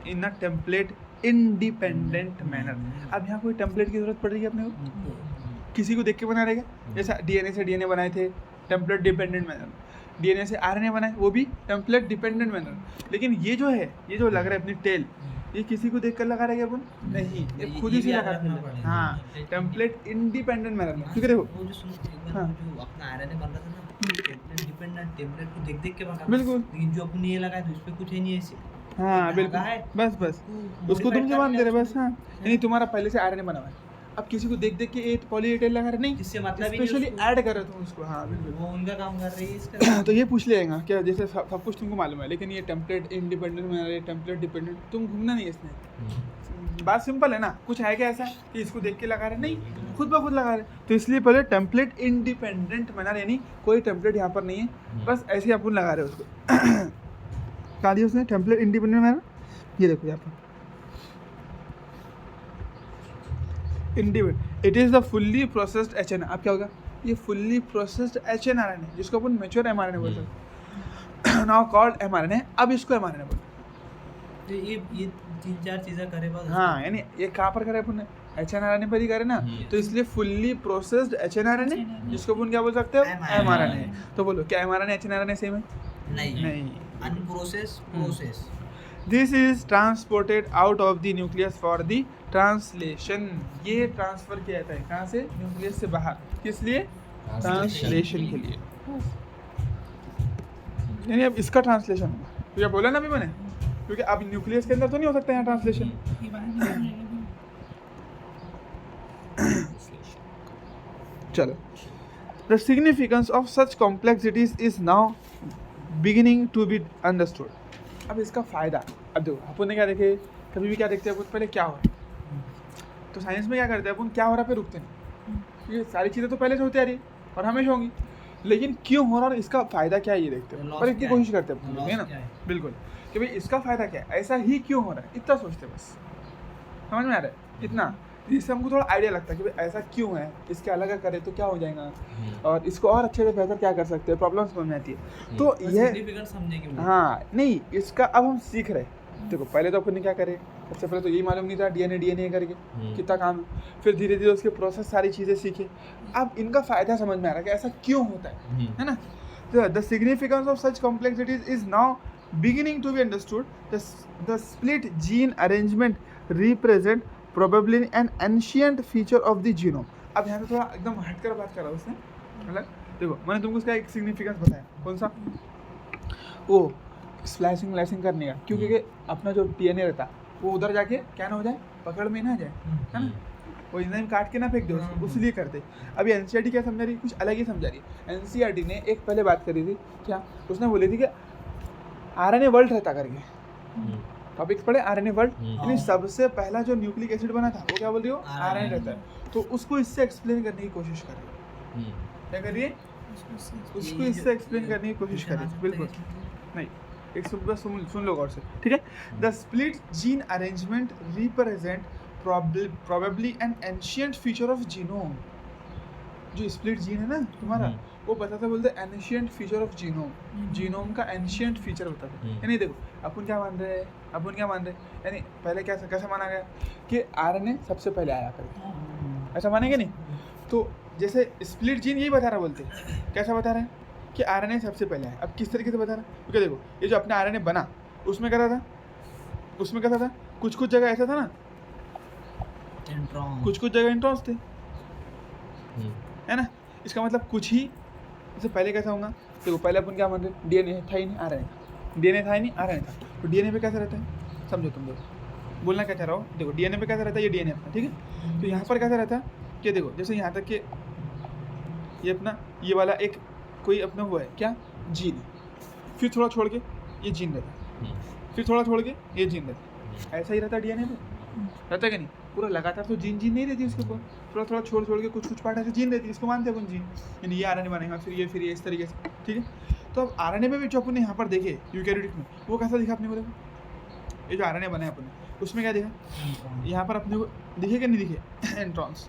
in a template independent manner। अब यहाँ कोई टेम्पलेट की जरूरत पड़ रही है अपने को, किसी को देख के बना रहेगा, जैसा डीएनए से डीएनए बनाए थे टेम्पलेट डिपेंडेंट मैनर, डीएनए से आरएनए बनाए वो भी टेम्पलेट डिपेंडेंट मैनर। लेकिन ये जो है, ये जो लग रहा है अपनी टेल, ये किसी को देख कर लगा रहेगा अपन, नहीं, ये खुद ही से लगा रहेगा, हाँ टेम्पलेट इंडिपेंडेंट मैनर में। क्योंकि देखो वो जो सुनो एक बार हाँ। जो अपना आरएनए बन रहा था ना, टेम्पलेट डिपेंडेंट, टेम्पलेट को देख देख के बना, बिल्कुल। लेकिन जो अपन ये लगाया तो इस पे कुछ है नहीं ऐसे, हाँ बिल्कुल, बस उसको तुम मान दे रहे बस, हाँ नहीं तुम्हारा पहले से आरएनए बना हुआ है, अब किसी को देख देख के ए पॉली ए टेल लगा रहे नहीं, जिससे मतलब स्पेशली ऐड कर रहे तुम उसको, हाँ बिल्कुल। वो उनका काम कर रही है इसका। तो ये पूछ लेगा क्या, जैसे सब कुछ तुमको मालूम है, लेकिन ये टेम्पलेट इंडिपेंडेंट में ये टेम्पलेट डिपेंडेंट, तुम घूमना नहीं इसमें। बात सिंपल है ना, कुछ है क्या ऐसा कि इसको देख के लगा रहे, नहीं खुद ब खुद लगा रहे। तो इसलिए पहले टेम्पलेट इंडिपेंडेंट मैनर, यानी कोई टेम्पलेट यहाँ पर नहीं है, बस ऐसे ही अपन लगा रहे उसको। कहा दिया उसने टेम्पलेट इंडिपेंडेंट मैनर, ये देखो यहाँ पर independent, it is the fully processed HNA. अब क्या होगा, ये फुल्ली प्रोसेस्ड एचएनआरएनए जिसको अपन मैच्योर एमआरएनए बोलते हैं, नाउ कॉल्ड एमआरएनए। अब इसको एमआरएनए बोलते हैं। तो ये 3-4 चीजें करे बाद हाँ यानी ये कहाँ पर करे अपन ने, एचएनआरएनए पर ही करे ना, तो इसलिए फुल्ली प्रोसेस्ड एचएनआरएनए जिसको अपन क्या बोल सकते हो, एमआरएनए। तो बोलो क्या एमआरएनए एचएनआरएनए सेम है, नहीं, unprocessed process. This is transported out of the nucleus for the translation. ये ट्रांसफर किया जाता है कहाँ से, न्यूक्लियस से बाहर, किस लिए, ट्रांसलेशन के लिए। यानी अब इसका ट्रांसलेशन होगा, तो क्या बोला ना अभी मैंने, क्योंकि अब न्यूक्लियस के अंदर तो नहीं हो सकता यहाँ ट्रांसलेशन। चलो, the significance of such complexities is now beginning to be understood. अब इसका फ़ायदा, अब देखो अपन ने क्या देखे, कभी भी क्या देखते हैं अपन, पहले क्या हो रहा है, तो साइंस में क्या करते हैं अपन, क्या हो रहा है पे रुकते नहीं, ये सारी चीज़ें तो पहले से होती आ रही है और हमेशा होंगी, लेकिन क्यों हो रहा है और इसका फ़ायदा क्या है ये देखते हैं, पर इतनी कोशिश करते हैं अपन, है ना, बिल्कुल, कि भाई इसका फ़ायदा क्या है, ऐसा ही क्यों हो रहा है, इतना सोचते बस, समझ में आ रहा है इतना, इससे हमको थोड़ा आइडिया लगता है कि भाई ऐसा क्यों है, इसके अलग करें तो क्या हो जाएगा, और इसको और अच्छे से बेहतर क्या कर सकते हैं, प्रॉब्लम समझ में आती है। तो ये हाँ नहीं, इसका अब हम सीख रहे हैं। देखो पहले तो अपन ने क्या करे, सबसे पहले तो यही मालूम नहीं था डीएनए करके कितना काम है, फिर धीरे धीरे उसके प्रोसेस सारी चीज़ें सीखे, अब इनका फ़ायदा समझ में आ रहा है कि ऐसा क्यों होता है ना। The significance of such complexities is now beginning to be understood. The split gene arrangement represent probably an ancient feature of the genome। अब यहाँ पे थोड़ा एकदम हटकर बात कर रहा हूँ उसने, मतलब देखो मैंने तुमको उसका एक सिग्निफिकेंस बताया, कौन सा, वो स्लाइसिंग लाइसिंग करने का, क्योंकि अपना जो डीएनए रहता वो उधर जाके क्या ना हो जाए, पकड़ में ना जाए, है ना, वो एंजाइम काट के ना फेंक दे उसको, उसलिए करते। अभी एनसीईआरटी क्या समझा रही है, कुछ अलग ही समझा रही है। एनसीईआरटी ने एक पहले बात करी थी, क्या उसने बोली थी कि आरएनए वर्ल्ड रहता करके, टॉपिक्स पढ़े आरएनए वर्ल्ड, यानी सबसे पहला जो न्यूक्लिक एसिड बना था वो क्या बोल रही हो, आरएनए रहता है। तो उसको इससे एक्सप्लेन करने की कोशिश कर रही है, क्या कर रही है, उसको इससे एक्सप्लेन करने की कोशिश कर रही है, बिल्कुल नहीं, एक सुन लो गौर से, ठीक है। The split gene arrangement represent probably an ancient feature of genome। जो स्प्लिट जीन है ना तुम्हारा, वो बताता बोलते ancient feature of genome, genome का एंशिएंट फीचर बताता है। यानी देखो अपन क्या मान रहे हैं, यानी पहले कैसे माना गया कि आरएनए सबसे पहले आया करके, ऐसा मानेंगे नहीं? तो जैसे स्प्लिट जीन यही बता रहा, बोलते कैसा बता रहे हैं कि आरएनए सबसे पहले आया। अब किस तरीके से बता रहा है? क्योंकि देखो ये जो अपना आरएनए बना उसमें क्या था, कुछ जगह ऐसा था ना, कुछ जगह इंट्रॉन्स थे, है ना? इसका मतलब कुछ ही इससे पहले कैसा होगा? देखो पहले अपन क्या मान रहे, डीएनए था ही नहीं, आरएनए था। तो डीएनए पे कैसा रहता है, समझो तुम लोग बोलना क्या चाह रहा हो। देखो डीएनए पे कैसा रहता है, ये डीएनए अपना, ठीक है? तो यहाँ पर कैसा रहता है कि देखो जैसे यहाँ तक कि ये अपना ये वाला एक कोई अपना हुआ है क्या, जीन, फिर थोड़ा छोड़ के ये जीन रहता है, फिर थोड़ा छोड़ के ये जीन रहता है। ऐसा ही रहता है डीएनए पे, रहता है कि नहीं? पूरा लगातार तो जीन नहीं रहती उसके ऊपर, थोड़ा छोड़ के कुछ पार्ट ऐसे जीन रहती है, इसको मानते हैं अपन जीन। यानी ये आरएनए बनेगा, फिर ये इस तरीके से, ठीक है? तो अब आरएनए में भी जो अपन ने यहाँ पर देखे यूकैरियोटिक में, वो कैसा दिखा अपने को? देखो ये जो आरएनए बना है अपन ने, उसमें क्या दिखा? यहाँ पर अपने को दिखे कि नहीं दिखे? एंट्रॉन्स,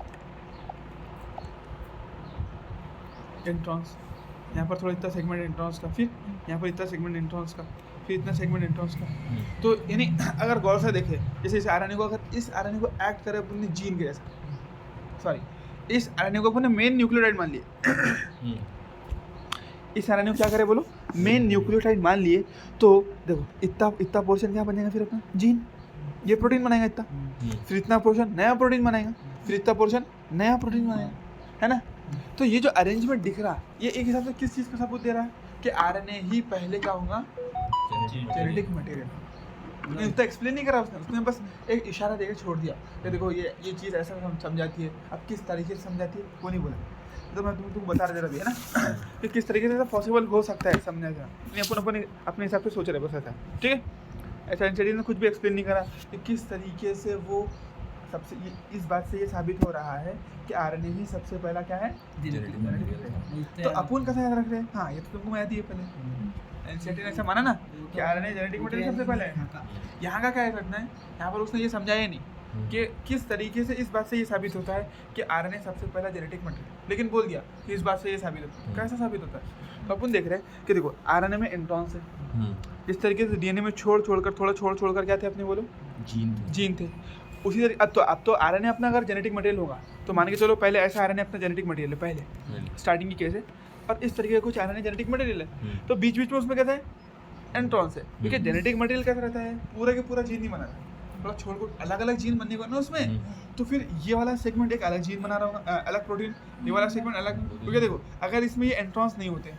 यहाँ पर थोड़ा इतना सेगमेंट एंट्रॉन्स का, फिर यहाँ पर इतना सेगमेंट एंट्रॉन्स का, फिर इतना सेगमेंट एंट्रॉन्स का। तो यानी अगर गौर से देखें, जैसे इस आरएनए को, अगर इस आरएनए को एक्ट करे अपने जीन के जैसा, इस आरएनए को अपने मेन न्यूक्लियोटाइड मान लिए, इस आरएनए को क्या करे बोलो, मेन न्यूक्लियोटाइड मान लिए, तो देखो इतना पोर्शन क्या बनेगा फिर अपना जीन, ये प्रोटीन बनाएगा इतना, फिर इतना पोर्शन नया प्रोटीन बनाएगा, फिर इतना पोर्शन नया प्रोटीन बनाएगा, है ना? तो ये जो अरेंजमेंट दिख रहा, ये एक हिसाब से किस चीज़ का सबूत दे रहा है कि आरएनए ही पहले क्या होगा, जेनेटिक मटेरियल। तो एक्सप्लेन नहीं करा उसने बस एक इशारा देकर छोड़ दिया कि देखो ये चीज़ ऐसा समझाती है। अब किस तरीके से समझाती है वो नहीं बोला, तो मैं तुमको बता रहा अभी, है ना, कि किस तरीके से पॉसिबल हो सकता है समझने का। अपन अपने हिसाब से सोच रहे बस, ऐसा ठीक है? ऐसा इंस्टीट्यूट ने कुछ भी एक्सप्लेन नहीं करा कि किस तरीके से वो सबसे इस बात से ये साबित हो रहा है कि आरएनए ही सबसे पहला क्या है, तो अपन कैसा याद रख रहे हैं? हाँ ये तो तुमको याद ही है, पहले एनसीईआरटी ने ऐसा माना ना कि आरएनए जेनेटिक मटेरियल सबसे पहले है। यहाँ का क्या रखना है, यहाँ पर उसने ये समझाया नहीं कि किस तरीके से इस बात से ये साबित होता है कि आरएनए सबसे पहला जेनेटिक मटेरियल, लेकिन बोल दिया कि इस बात से ये साबित होता है। कैसा साबित होता है? तो अपन देख रहे हैं कि देखो आरएनए में इंट्रॉन्स है, जिस तरीके से डीएनए में थोड़ा छोड़ कर क्या थे अपने बोलो, जीन थे। उसी तरीके अब तो आरएनए अपना अगर जेनेटिक मटेरियल होगा तो मान के चलो पहले ऐसा आरएनए अपना जेनेटिक मटेरियल है, पहले स्टार्टिंग की केस है, और इस तरीके का कुछ आरएनए जेनेटिक मटेरियल है, तो बीच में उसमें कहता है एंट्रॉन्स है, क्योंकि जेनेटिक मटेरियल कैसा रहता है, पूरा के पूरा जीन नहीं बना रहा, थोड़ा छोड़ कर अलग अलग जीन बनने को ना उसमें, तो फिर ये वाला सेगमेंट एक अलग जीन बना रहा होगा, अलग प्रोटीन, ये वाला सेगमेंट अलग। क्योंकि देखो अगर इसमें ये एंट्रॉन्स नहीं होते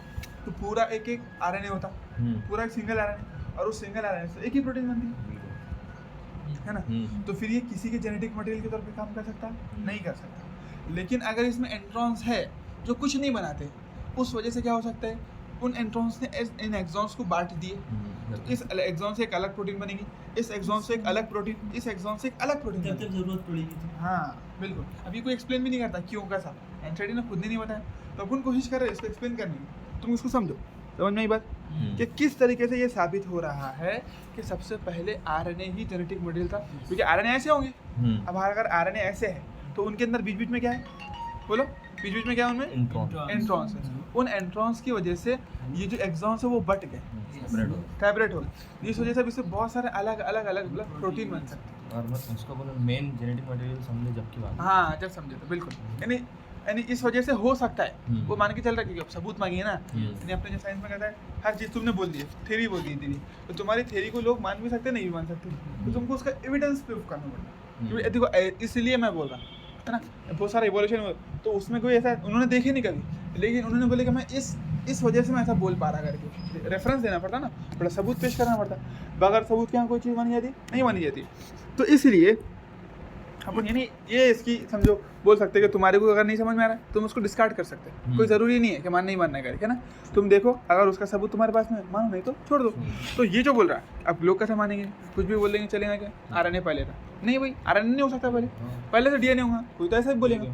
तो पूरा एक आरएनए होता, पूरा एक सिंगल आरएनए, और उस सिंगल आरएनए से एक ही प्रोटीन बनती है ना। तो फिर ये किसी के जेनेटिक मटेरियल के तौर पे काम कर सकता नहीं कर सकता। लेकिन अगर इसमें एंट्रॉन्स है जो कुछ नहीं बनाते, उस वजह से क्या हो सकता है, उन एंट्रॉन्स ने इन एक्सॉन्स को बांट दिए, तो इस एक्सॉन से एक अलग प्रोटीन बनेगी, इस एक्सॉन से एक अलग प्रोटीन, इस एक्सॉन से एक अलग प्रोटीन, जब तक जरूरत पड़ेगी। हाँ बिल्कुल। अभी कोई एक्सप्लेन भी नहीं करता क्यों कैसा, एनसीईआरटी ने खुद ने नहीं बताया, तो अपन कोशिश कर रहे हैं इसको एक्सप्लेन करने की। तुम इसको समझो, समझ में आई बात कि किस तरीके से ये साबित हो रहा है कि सबसे पहले आरएनए ही जेनेटिक मटेरियल था, क्योंकि आरएनए ऐसे होंगे। अब अगर आरएनए ऐसे है तो उनके अंदर बीच बीच में क्या है बोलो, बीच बीच में क्या है उनमें एंट्रॉन्स है। उन एंट्रॉन्स की वजह से ये जो एक्सॉन्स है वो बट गए, सेपरेट हो गए, इस वजह से इससे बहुत सारे अलग अलग प्रोटीन बन सकते हैं। और मैं उसको बोला मेन जेनेटिक मटेरियल समझे जब की बात, हाँ जब समझे तो बिल्कुल, यानी इस वजह से हो सकता है, वो मान के चल रहा है, क्योंकि अब सबूत मांगी है ना, यानी अपने जो साइंस में कहता है हर चीज़ तुमने बोल दी है, थ्योरी बोल दी तेरी, तो तुम्हारी थ्योरी को लोग मान भी सकते नहीं भी मान सकते, तो तुमको उसका एविडेंस प्रूफ करना पड़ता है। देखो इसलिए मैं बोल रहा हूँ है ना, बहुत सारा इवोल्यूशन, तो उसमें कोई ऐसा उन्होंने देखे नहीं कभी, लेकिन उन्होंने बोले कि मैं इस वजह से मैं ऐसा बोल पा रहा करके रेफरेंस देना पड़ता ना, थोड़ा सबूत पेश करना पड़ता, बगैर सबूत के यहाँ कोई चीज़ मानी जाती नहीं मानी जाती। तो इसलिए अपन यानी ये इसकी समझो बोल सकते हैं कि तुम्हारे को अगर नहीं समझ में आ रहा है तुम उसको डिस्कार्ड कर सकते हैं, कोई ज़रूरी नहीं है कि मानना ही मानना है करके, है ना। तुम देखो अगर उसका सबूत तुम्हारे पास में, मानो नहीं तो छोड़ दो। तो ये जो बोल रहा है अब लोग कैसे मानेंगे, कुछ भी बोलेंगे चलेगा क्या, आरएनए पहले था, नहीं भाई आरएनए नहीं हो सकता, पहले तो डीएनए होगा, कोई तो ऐसा ही बोलेगा,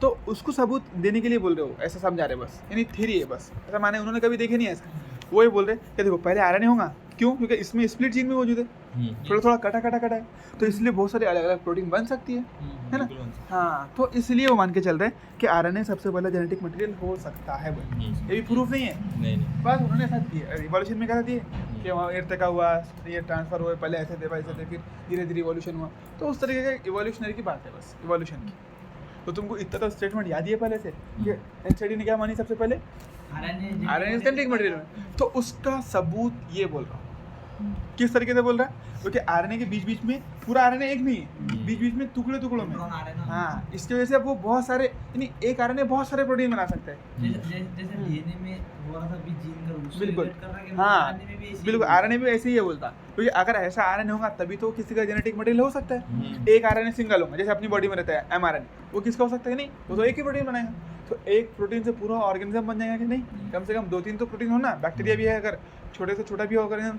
तो उसको सबूत देने के लिए बोल रहे हो, ऐसा समझा रहे बस, यानी थ्योरी है बस, ऐसा माने उन्होंने कभी देखे नहीं ऐसा, वो ही बोल रहे कि देखो पहले आरएनए होगा क्यों? क्योंकि इसमें स्प्लिट जीन भी मौजूद है, थोड़ा थोड़ा कटा है, तो इसलिए बहुत सारे अलग अलग प्रोटीन बन सकती है ना? बिल्कुल बन सकता हाँ, तो इसलिए वो मान के चल रहे हैं कि आरएनए सबसे पहला जेनेटिक मटेरियल हो सकता है भाई। है। ये भी प्रूफ नहीं है, नहीं बस उन्होंने ऐसा दिया, इवोल्यूशन में कहा दिए कि वहाँ इर्तिका हुआ, ये ट्रांसफर हुए, पहले ऐसे थे वैसे थे, फिर धीरे धीरे इवोल्यूशन हुआ, तो उस तरीके का इवोल्यूशनरी की बात है बस, इवोल्यूशन की। तो तुमको इतना तो स्टेटमेंट याद ही है पहले से कि एनसीडी ने क्या मानी सबसे पहले, आरएनए जेनेटिक मटेरियल, तो उसका सबूत ये बोल रहा हूँ। किस तरीके से बोल रहा है? क्योंकि आरएनए के बीच बीच में, पूरा आरएनए एक नहीं है, बीच बीच में टुकड़ों में, हाँ, इसकी वजह से अब वो बहुत सारे, यानी एक आरएनए बहुत सारे प्रोटीन बना सकता है। जैसे डीएनए में हुआ था भी जीन का उससे बिल्कुल, relate कर रहा है कि हाँ, RNA में भी ऐसे ही बिल्कुल, होगा। आरएनए भी ऐसे ही है बोलता, क्योंकि अगर ऐसा आरएनए होगा तभी तो किसी का जेनेटिक मटेरियल हो सकता है। एक आरएनए सिंगल होगा, जैसे अपनी बॉडी में रहता है एमआरएनए, वो किसका हो सकता है? नहीं, वो तो एक ही प्रोटीन बनाएगा, तो एक प्रोटीन से पूरा ऑर्गेनिज्म बन जाएगा कि नहीं? कम से कम 2-3 तो प्रोटीन होना, बैक्टीरिया भी है, अगर छोटे से छोटा भी ऑर्गेनिज्म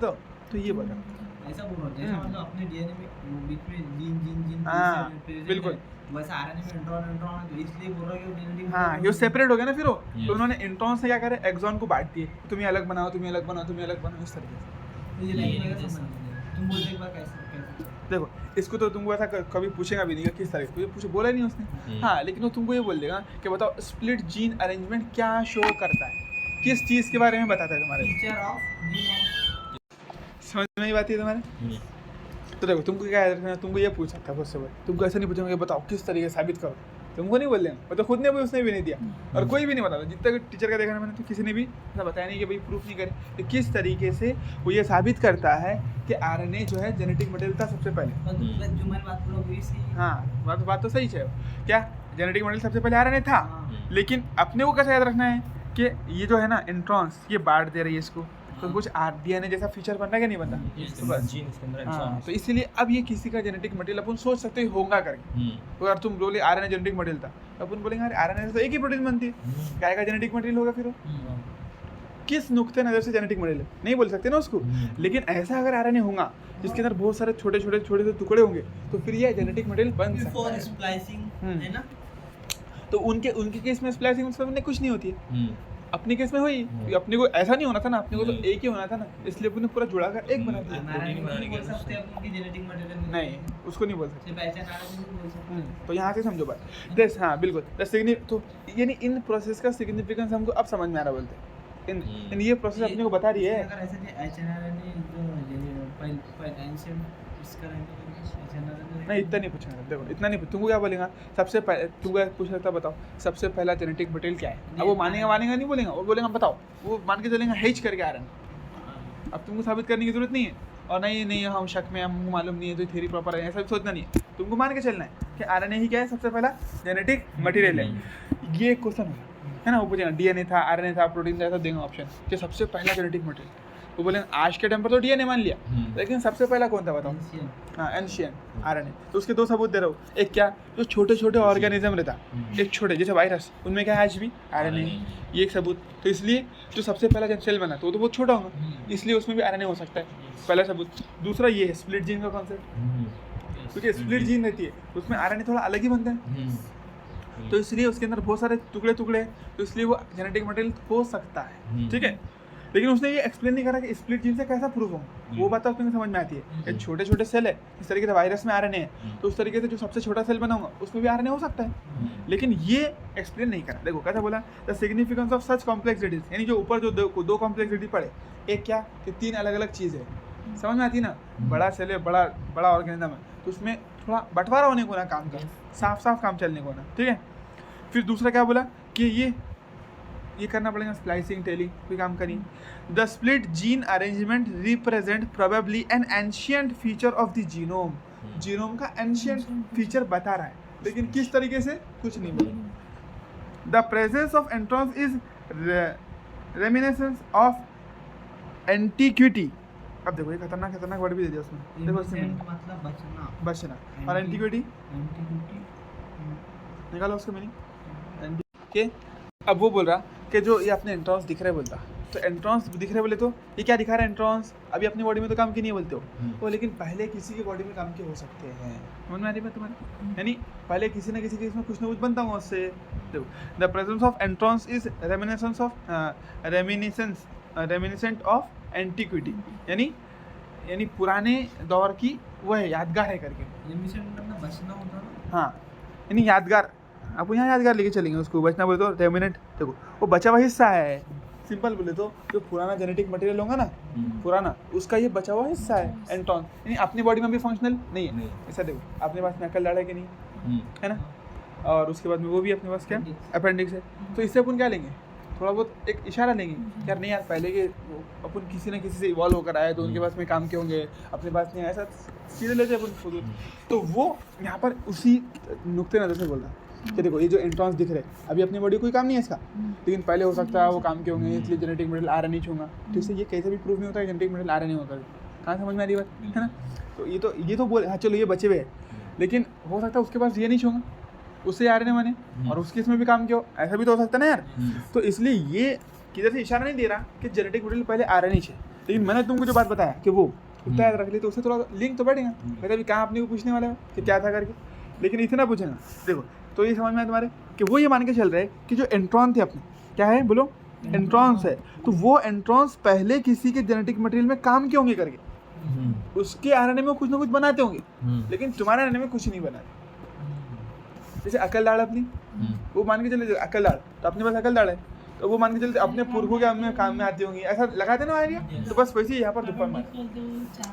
तो ये बोल रहा हूँ। ऐसा बोल रहा हूँ, जैसा मतलब अपने डीएनए में वो बीच में जीन हाँ, present बिल्कुल। है, वैसा आरएनए में इंट्रॉन तो इसलिए बोल रहा है कि वो जेनेटिक हाँ, ये सेपरेट हो गया ना फिर वो, Yes. तो उन्होंने इंट्रॉन से क्या करे, एक्सॉन को बांट दिए, तुम्हें अलग बनाओ, तुम्हें अलग बनाओ, तुम्हें अलग बनाओ, इस तरीके से। मुझे लगेगा कि समझ नहीं। तुम बोलते एक बार कैसे देखो, इसको तो तुमको ऐसा कभी पूछेगा भी नहीं कि किस तरीके, तुझे बोला ही नहीं उसने। हाँ, लेकिन वो तुमको ये बोल देगा कि बताओ स्प्लिट जीन अरेंजमेंट क्या शो करता है, किस चीज़ के बारे में बताता है तुम्हारे, फीचर ऑफ जीन समझ में ही बात है तुम्हारे। तो देखो, तुमको क्या याद रखना है, तुमको ये पूछ सकता है उससे भाई, तुमको ऐसा नहीं पूछेंगे कि बताओ किस तरीके से साबित करो, तुमको नहीं बोल देंगे, वो तो खुद ने भी, उसने भी नहीं दिया, और कोई भी नहीं बताता, जितना टीचर का देखा ना मैंने, तो किसी ने भी ऐसा बताया नहीं कि भाई प्रूफ नहीं करे कि किस तरीके से वो ये साबित करता है कि आरएनए जो है जेनेटिक मटेरियल था सबसे पहले। जो मैंने बात बोला वही सही है। हाँ, बात तो सही है, क्या जेनेटिक मटेरियल सबसे पहले आरएनए था, हाँ। लेकिन अपने को कैसे याद रखना है कि ये जो है ना इंट्रॉन्स, ये बांट दे रही है इसको, तो कुछ डीएनए जैसा फीचर बन रहा है कि नहीं बन रहा? बस। जीन इसके अंदर हाँ, exon तो इसीलिए अब ये किसी का जेनेटिक मटेरियल अपन सोच सकते हैं होगा करके। है। तो अगर तुम बोले आरएनए जेनेटिक मटेरियल था, तो अपन बोलेंगे अरे आरएनए से तो एक ही प्रोटीन बनती है, क्या का जेनेटिक मटेरियल होगा फिर वो? किस नुक्ते नज़र से जेनेटिक मटेरियल नहीं बोल सकते ना उसको। लेकिन ऐसा अगर आरएनए होगा जिसके अंदर बहुत सारे छोटे से टुकड़े होंगे, तो फिर ये जेनेटिक मटेरियल बन सकता बिफोर है। स्प्लाइसिंग है ना, तो उनके केस में स्प्लाइसिंग में कुछ नहीं होती है, अपने केस में हुई, हम्म। अपने को ऐसा नहीं होना था ना, अपने को तो एक ही होना था ना, इसलिए अपने पूरा जुड़ा कर एक बना दिया। प्रोटीन बनाने के बोल लिए सकते हैं अपन की जेनेटिक मटेरियल नहीं, उसको नहीं बोल सकते। सिर्फ ऐसा आरएनए नहीं बोल सकते। तो यहाँ से समझो बात दस, हाँ बिल्कुल, तो यानी इन प्रोसेस का सिग्निफिकेंस हमको अब समझ में आ रहा, बोलते हैं इन ये प्रोसेस अपने को बता रही है। अगर ऐसा नहीं एचएनआरएनए जो पहले एंशिएंट इसका एचएनआरएनए नहीं, इतना नहीं पूछना, देखो इतना नहीं तुमको क्या बोलेगा, सबसे पहले तुमको पूछ सकता, बताओ सबसे पहला जेनेटिक मटेरियल क्या है। अब वो मानेगा नहीं बोलेगा, वो बोलेगा बताओ, वो मान के चलेगा हेच करके आ रहा है। अब तुमको साबित करने की जरूरत नहीं है, और नहीं हम शक में, हमको मालूम नहीं है, तो थ्योरी प्रॉपर है, ऐसा सोचना नहीं है, तुमको मान के चलना है कि आरएनए ही क्या है, सबसे पहला जेनेटिक मटेरियल है। ये क्वेश्चन है ना, वो पूछेगा डीएनए था, आरएनए था, प्रोटीन था, ऐसा देंगे ऑप्शन कि सबसे पहला जेनेटिक मटेरियल, वो बोलेंगे आज के टाइम पर तो डीएनए मान लिया, लेकिन सबसे पहला कौन था बताओ? हाँ, एंशियन आरएनए। तो उसके दो सबूत दे रहा हूँ, एक क्या, जो छोटे ऑर्गेनिज्म रहता, एक छोटे जैसे वायरस, उनमें क्या है आज भी आरएनए, ये एक सबूत। तो इसलिए जो सबसे पहला जब सेल बना तो वो बहुत छोटा होगा, इसलिए उसमें भी आरएनए हो सकता है, पहला सबूत। दूसरा ये है स्प्लिट जीन का कॉन्सेप्ट, क्योंकि स्प्लिट जीन रहती है उसमें आरएनए थोड़ा अलग ही बनता है, तो इसलिए उसके अंदर बहुत सारे टुकड़े, तो इसलिए वो जेनेटिक मटेरियल हो सकता है, ठीक है। लेकिन उसने ये एक्सप्लेन नहीं करा कि स्प्लिट जीन से कैसा प्रूफ होगा, वो बात तो उसमें समझ में आती है कि छोटे सेल है, इस तरीके से वायरस में आरएनए है, तो उस तरीके से जो सबसे छोटा सेल बना होगा उसमें भी आरएनए हो सकता है, लेकिन ये एक्सप्लेन नहीं करा। देखो कैसा बोला, the significance of such complexities, यानी जो ऊपर जो दो कॉम्प्लेक्सिटी पड़े, एक क्या कि 3 अलग अलग चीज़ है, समझ में आती है ना, बड़ा सेल है, बड़ा ऑर्गेनिज्म है, तो उसमें थोड़ा बंटवारा होने को ना काम का, साफ काम चलने को ना, ठीक है। फिर दूसरा क्या बोला कि ये करना पड़ेगा, स्प्लाइसिंग टेलिंग कोई काम करिए। The split gene arrangement represent probably an ancient feature of the genome, genome का एंशियंट फीचर बता रहा है, लेकिन किस तरीके से कुछ नहीं बोला। The presence of introns is reminiscence of antiquity. अब देखो ये खतरनाक वर्ड भी दे दिया उसमें, देखो मतलब बचना, और एंटीक्विटी निकालो उसका मीनिंग के। अब वो बोल रहा कि जो ये अपने एंट्रॉन्स दिख रहे बोलता, तो एंट्रॉन्स दिख रहे बोले तो ये क्या दिखा रहा है एंट्रॉन्स, अभी अपनी बॉडी में तो काम की नहीं बोलते हो वो, लेकिन पहले किसी की बॉडी में काम के हो सकते हैं, समझ में आ रही है तुम्हारे, यानी पहले किसी न किसी केस में कुछ ना कुछ बनता हूँ उससे। देखो, the presence of introns is reminiscent of antiquity, यानी यानी पुराने दौर की वो है, यादगार है करके। एनिमेशन किंगडम में बचना होता ना। हाँ, यानी यादगार, आपको यहाँ यादगार लेके चलेंगे उसको। बचना बोले तो टर्मिनेट, देखो वो बचा हुआ हिस्सा है। सिंपल बोले तो जो पुराना जेनेटिक मटेरियल होगा ना, पुराना, उसका ये बचा हुआ हिस्सा है एंट्रॉन, यानी अपनी बॉडी में भी फंक्शनल नहीं है। ऐसा देखो अपने पास में अकल दाढ़ है कि नहीं, है ना, और उसके बाद में वो भी अपने पास क्या अपेंडिक्स है। तो इससे अपन क्या लेंगे, थोड़ा बहुत एक इशारा लेंगे, यार नहीं यार पहले के अपन किसी न किसी से इवॉल्व होकर आए तो उनके पास में काम के होंगे, अपने पास नहीं, ऐसा सीधे लेते अपन खुद। तो वो यहाँ पर उसी नुक्ते नज़र से बोल रहा है कि देखो ये जो एंट्रॉन्स दिख रहे हैं अभी अपनी बॉडी कोई काम नहीं है इसका, लेकिन पहले हो सकता है वो काम के होंगे, इसलिए जेनेटिक मटेरियल आरएनए छूंगा। तो इससे ये कैसे भी प्रूफ नहीं होता है जेनेटिक मटेरियल आरएनए होता है। कहाँ समझ में आ रही बात, है ना। तो ये तो बोल, हाँ चलो ये बचे हुए हैं, लेकिन हो सकता है उसके पास ये नहीं छूंगा, उससे आरएनए बने और उसके इसमें भी काम किया हो, ऐसा भी तो हो सकता है ना यार। तो इसलिए ये किधर से इशारा नहीं दे रहा कि जेनेटिक मटेरियल पहले आरएनए है, लेकिन मैंने तुमको जो बात बताया कि वो उतना याद रख ली, तो उससे थोड़ा लिंक तो बैठेगा। मैं अभी कहाँ अपने को पूछने वाला है कि क्या था करके, लेकिन इतना पूछेगा। देखो तो ये समझ में आया तुम्हारे कि वो ये मान के चल रहे हैं कि जो एंट्रॉन थे अपने, क्या है बोलो, एंट्रॉन्स है, तो वो एंट्रॉन्स पहले किसी के जेनेटिक मटेरियल में काम के होंगे करके, उसके आरएनए में कुछ ना कुछ बनाते होंगे, लेकिन तुम्हारे आरएनए में कुछ नहीं बनाते। जैसे अकल दाढ़ अपनी, वो मान के चले अकल दाढ़, तो अपने पास अकल दाढ़ है, तो वो मान के चलते अपने पुरखों के अपने काम में आती होंगी, ऐसा लगाते ना आइडिया। तो बस वैसे ही यहाँ पर दुप्पा मार,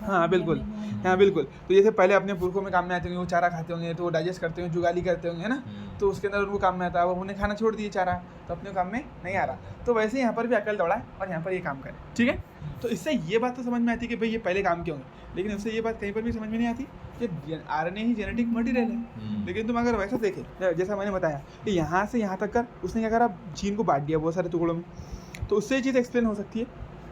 हाँ बिल्कुल, हाँ बिल्कुल। तो जैसे पहले अपने पुरखों में काम में आते होंगे, वो चारा खाते होंगे, तो वो डाइजेस्ट करते होंगे, जुगाली करते होंगे, है ना, तो उसके अंदर उनको काम में आता है, वो उन्हें खाना छोड़ दिए चारा, तो अपने काम में नहीं आ रहा। तो वैसे यहाँ पर भी अकल दौड़ा है और यहाँ पर ये काम करे, ठीक है। तो इससे ये बात तो समझ में आती है कि भाई ये पहले काम के होंगे, लेकिन उससे ये बात कहीं पर भी समझ में नहीं आती कि आरएनए ही जेनेटिक मटेरियल है। लेकिन तुम अगर वैसा देखे, जैसा मैंने बताया कि यहाँ से यहाँ तक कर उसने क्या करा, जीन को बांट दिया बहुत सारे टुकड़ों में, तो उससे ये चीज़ एक्सप्लेन हो सकती है,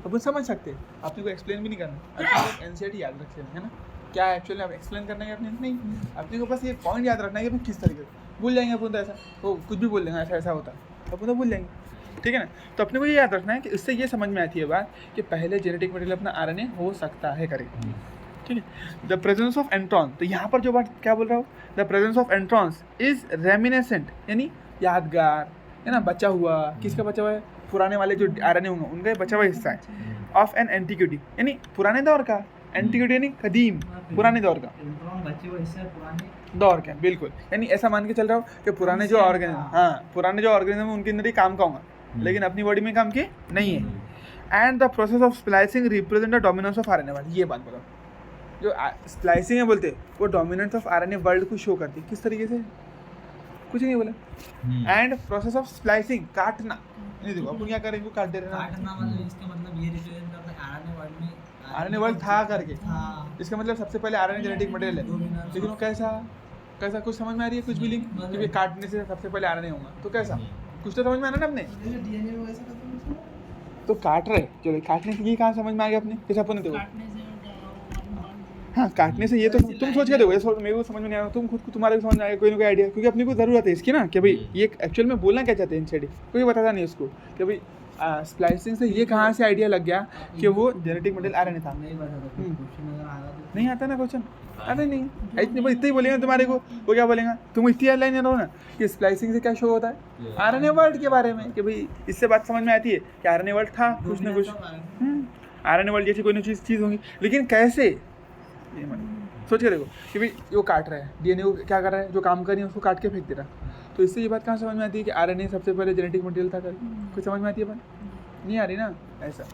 अपन समझ सकते हैं। अपने को एक्सप्लेन भी नहीं करना, एनसीईआरटी याद रख लेना, है ना, क्या एक्चुअली आप एक्सप्लेन करना है अपने नहीं, अपने को बस ये पॉइंट याद रखना है कि किस तरीके से भूल जाएंगे अपन, तो ऐसा वो कुछ भी बोल देंगे, ऐसा ऐसा होता है अपन तो भूल जाएंगे, ठीक है ना। तो अपने को ये याद रखना है कि इससे ये समझ में आती है बात कि पहले जेनेटिक मटेरियल अपना आरएनए हो सकता है करके, ठीक है। द प्रेजेंस ऑफ एंट्रॉन, तो यहाँ पर जो बात क्या बोल रहा हूँ, the presence of introns is रेमिनेसेंट, यानी यादगार, है ना, बचा हुआ, किसका बचा हुआ है, पुराने वाले जो आरएनए होंगे उनका बचा हुआ हिस्सा है, ऑफ एन एंटिक्विटी, यानी पुराने दौर का, एंटिक्विटी यानी कदीम, पुराने दौर का, बचे हुए हिस्से पुराने दौर का, बिल्कुल। यानी ऐसा मान के चल रहा हूँ कि पुराने जो ऑर्गेनिज्म, हाँ पुराने जो ऑर्गेनिज्म उनके अंदर ही काम का होगा, लेकिन अपनी बॉडी में काम के नहीं है। And the process of splicing represent the dominance of RNA world, ये बात बोलो, जो स्प्लाइसिंग है बोलते वो डोमिनेंस ऑफ आरएनए वर्ल्ड को शो करती है, किस तरीके से, कुछ नहीं बोला। एंड प्रोसेस ऑफ स्प्लाइसिंग, काटना, नहीं देखो अपन क्या करेंगे, काट दे रहे हैं, काटना मतलब इसका मतलब ये रिप्रेजेंट करता है आरएनए वर्ल्ड में, आरएनए वर्ल्ड था करके, हाँ, इसका मतलब सबसे पहले आरएनए जेनेटिक मटेरियल है, लेकिन वो कैसा कैसा, कुछ समझ में आ रही है, कुछ भी लिंक, क्योंकि काटने से सबसे पहले आरएनए होगा, तो कैसा, कुछ तो समझ में आना ना अपने, डीएनए में वैसा करते हैं, तो काट रहे, चलो काटने से ये कहाँ समझ में आ गया अपने, कैसे अपन ने देखो, हाँ काटने से ये तो तुम सोच के देखो, ये मेरे को समझ में नहीं आया, तुम खुद को तुम्हारे को समझ में आएगा कोई ना कोई आइडिया, क्योंकि अपने को ज़रूरत है इसकी ना कि भाई ये एक्चुअल में बोलना क्या चाहते हैं इनसेडी, कोई बताता नहीं उसको कि भाई स्प्लाइसिंग से ये कहाँ से आइडिया लग गया कि वो जेनेटिक मटेरियल आरएनए था। नहीं बता सकते, क्वेश्चन अगर आ रहा तो नहीं आता ना क्वेश्चन, अरे नहीं इतने ही बोलेंगे तुम्हारे को, वो क्या बोलेगा, तुम इतनी लाइन रहो ना कि स्प्लाइसिंग से क्या शो होता है, आरएनए वर्ल्ड के बारे में, कि भाई इससे बात समझ में आती है कि आरएनए वर्ल्ड था कुछ ना कुछ, आरएनए वर्ल्ड जैसी कोई ना चीज़ होंगी, लेकिन कैसे, ये सोच के देखो कि भाई वो काट रहा है, डीएनए को क्या कर रहा है, जो काम कर रही है उसको काट के फेंक दे रहा, तो इससे ये बात कहाँ समझ में आती है कि आरएनए सबसे पहले जेनेटिक मटेरियल था करके, कुछ समझ में आती है बात, नहीं आ रही ना ऐसा।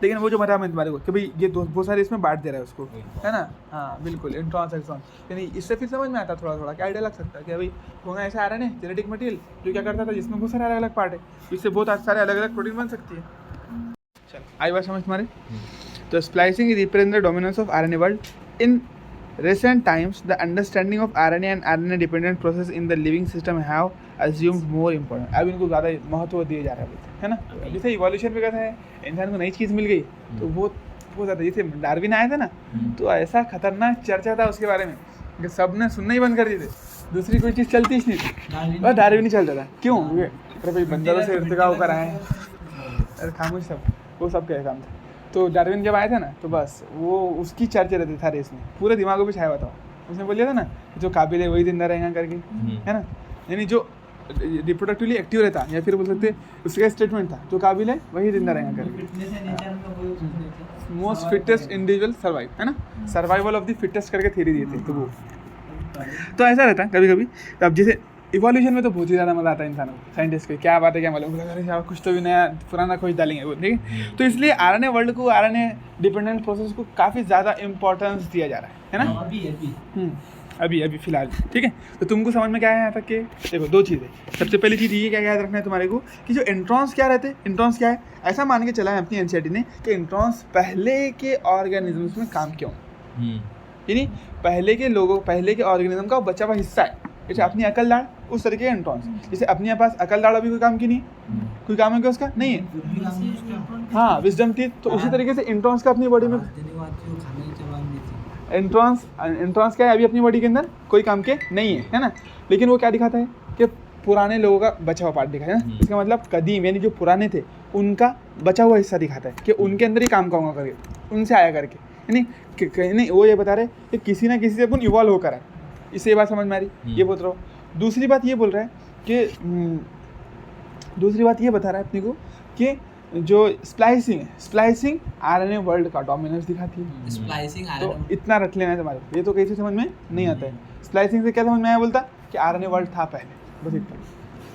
लेकिन वो जो बताया मैं तुम्हारे को कि भाई ये बहुत सारे इसमें बांट दे रहा है उसको, है ना, हाँ बिल्कुल, इंट्रॉन्स एक्सॉन, यानी इससे फिर समझ में आता थोड़ा थोड़ा क्या आइडिया लग सकता है कि भाई होगा ऐसा आरएनए जेनेटिक मटेरियल जो क्या करता था, जिसमें बहुत सारे अलग अलग पार्ट है, इससे बहुत सारे अलग अलग प्रोटीन बन सकती है। चल आई बात समझ तुम्हारे। तो splicing represent the dominance of RNA world in recent times. The understanding of RNA and RNA dependent process in the living system have assumed more important. अब इनको ज़्यादा महत्व दिए जा रहा है ना, जैसे इवोल्यूशन में कहता है इंसान को नई चीज़ मिल गई तो वो ज़्यादा, जैसे डार्विन आया था ना तो ऐसा खतरनाक चर्चा था उसके बारे में कि सब ने सुनना ही बंद कर दिए थे, दूसरी कोई चीज़ चलती ही नहीं थी, बस डार्विन ही चलता था। क्यों, अरे भाई बंदरों से इर्तिका होकर आए हैं, अरे खामोश, सब वो सब क्या काम था। तो डार्विन जब आया था ना तो बस वो उसकी चर्चा रहती था रेस में, पूरे दिमागों पे छाया हुआ था, उसने बोल दिया था ना जो काबिल है वही जिंदा रहेगा करके, है ना, यानी जो रिप्रोडक्टिवली एक्टिव रहता, या फिर बोल सकते उसका स्टेटमेंट था जो काबिल है वही जिंदा रहेगा करके। फिटनेस है नेचर में कोई उसमें nature most fittest individual survive, है ना, सर्वाइवल ऑफ द फिटेस्ट करके थ्योरी दिए थे, तो वो तो ऐसा रहता है कभी कभी। अब जैसे इवोल्यूशन में तो बहुत ही ज़्यादा मज़ा आता है इंसानों को, साइंटिस्ट को क्या बात है क्या मालूम, अरे यार कुछ तो भी नया पुराना खोज डालेंगे वो, ठीक है। तो इसलिए आरएनए वर्ल्ड को, आरएनए डिपेंडेंट प्रोसेस को काफ़ी ज़्यादा इंपॉर्टेंस दिया जा रहा है ना, अभी फिलहाल, ठीक है। तो तुमको समझ में क्या है यहाँ तक कि देखो दो चीज़ें, सबसे पहली चीज़ ये क्या याद रखना है तुम्हारे को कि जो इंट्रॉन्स क्या रहते हैं, इंट्रॉन्स क्या है, ऐसा मान के चला है अपनी एनसीईआरटी ने कि इंट्रॉन्स पहले के ऑर्गेनिजम्स में काम क्यों, यानी पहले के ऑर्गेनिज्म का बचा हुआ हिस्सा है, जैसे अपनी अकल दाढ़ उस तरीके के इंट्रॉन्स, जैसे अपने पास अकल दाढ़ अभी कोई काम की नहीं, कोई काम है क्या उसका, नहीं है, हाँ विजडम टीथ, तो उसी तरीके से इंट्रॉन्स का अपनी बॉडी में इंट्रॉन्स क्या है, अभी अपनी बॉडी के अंदर कोई काम के नहीं है ना, लेकिन वो क्या दिखाता है कि पुराने लोगों का बचा हुआ पार्ट दिखाता है ना, इसका मतलब कदीम यानी जो पुराने थे उनका बचा हुआ हिस्सा दिखाता है कि उनके अंदर ही काम होगा करके, उनसे आया करके, यानी नहीं वो ये बता रहे कि किसी ना किसी से अपन इवॉल्व होकर है, इससे ये बात समझ में आ रही, ये बोल रहा हूँ। दूसरी बात ये बोल रहा है कि दूसरी बात ये बता रहा है अपने को कि जो स्प्लाइसिंग आरएनए वर्ल्ड का डोमिनेंस दिखाती है, स्प्लाइसिंग तो इतना रख लेना है तुम्हारे, ये तो कैसे समझ में नहीं आता है। स्प्लाइसिंग से क्या समझ में आया, बोलता कि आरएनए वर्ल्ड था पहले, बस इतना,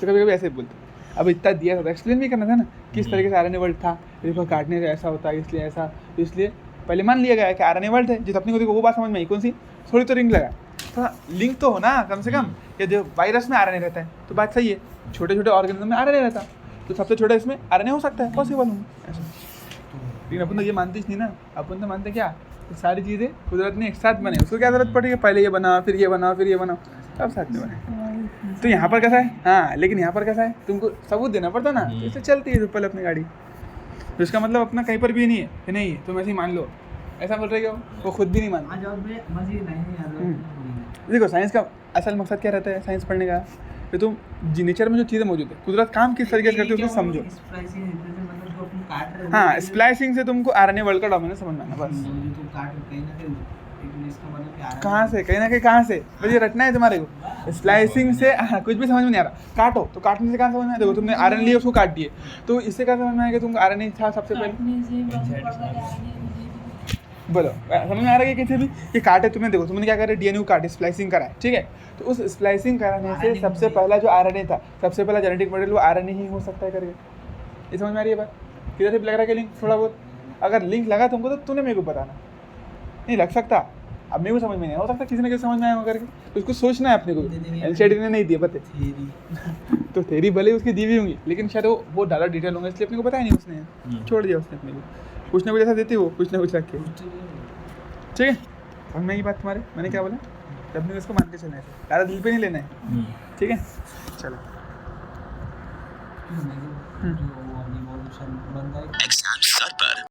तो कभी कभी ऐसे बोलते, अब इतना दिया था तो एक्सप्लेन भी करना था ना किस तरीके से आरएनए वर्ल्ड था, देखो काटने से ऐसा होता है इसलिए ऐसा, इसलिए पहले मान लिया गया कि आरएनए वर्ल्ड है, जिस अपने को देखो वो बात समझ में आई, कौन सी, थोड़ी तो रिंग लगा, थोड़ा लिंक तो हो ना कम से कम, कि जो वायरस में आरएनए रहता है तो बात सही है, छोटे छोटे ऑर्गेनिज्म में आरएनए रहता, तो सबसे छोटा इसमें आरएनए हो सकता है, पॉसिबल हूँ ऐसा, लेकिन अपन तो ये मानते ही नहीं ना, अपन तो मानते क्या कि सारी चीज़ें कुदरत ने एक साथ बने, उसको क्या जरूरत पड़ी है पहले ये बना फिर ये बना फिर ये बना, सब साथ में बने। तो यहाँ पर कैसा है, हाँ लेकिन यहाँ पर कैसा है, तुमको सबूत देना पड़ता ना, इससे चलती है पहले अपनी गाड़ी, तो इसका मतलब अपना कहीं पर भी नहीं है कि नहीं तुम ऐसे ही मान लो, ऐसा बोल रहे हो, वो खुद भी नहीं मानते। देखो साइंस का असल मकसद क्या रहता है साइंस पढ़ने का, कि तुम नेचर में जो चीज़ें मौजूद है, कुदरत काम किस तरीके से करती है उसको समझो। हाँ स्प्लाइसिंग से तुमको आरएनए वर्ल्ड का डोमिनेंस समझ में आना, बस कहाँ से कहीं ना कहीं कहाँ से, बस ये रटना है तुम्हारे को, स्प्लाइसिंग से हाँ कुछ भी समझ में नहीं आ रहा, काटो तो काटने से कहाँ समझ में आया, देखो तुमने आरएनए लिया उसको काट दिए, तो इससे क्या समझ में आएगा तुमको आरएनए था सबसे पहले, बोलो समझ में आ रहा है कि कैसे भी ये काटे, तुमने देखो तुमने क्या करे, डीएनए को काटे, स्प्लाइसिंग करा है, ठीक है, तो उस स्प्लाइसिंग कराने से सबसे पहला जो आरएनए था, सबसे पहला जेनेटिक मॉडल वो आरएनए ही हो सकता है करके, ये समझ में आ रही है बात, किधर से लग रहा है कि लिंक थोड़ा बहुत, अगर लिंक लगा तुमको तो तूने मेरे को बताना, नहीं लग सकता, अब मेरे को समझ में नहीं हो सकता किसी ने किसी समझ में आया करके, तो उसको सोचना है अपने को, एनसीईआरटी ने नहीं दिया पते तो थेरी भले उसकी दी हुई होंगी, लेकिन शायद वो ज़्यादा डिटेल होंगे इसलिए अपने को बताया नहीं उसने, छोड़ दिया उसने अपने को, कुछ ना कुछ ऐसा देती हो कुछ ना कुछ रख के, ठीक है। समझ में आई बात तुम्हारे, मैंने क्या बोला, अपने इसको मान के चलना है, ज़्यादा दिल पे नहीं लेना है, ठीक है चलो। जो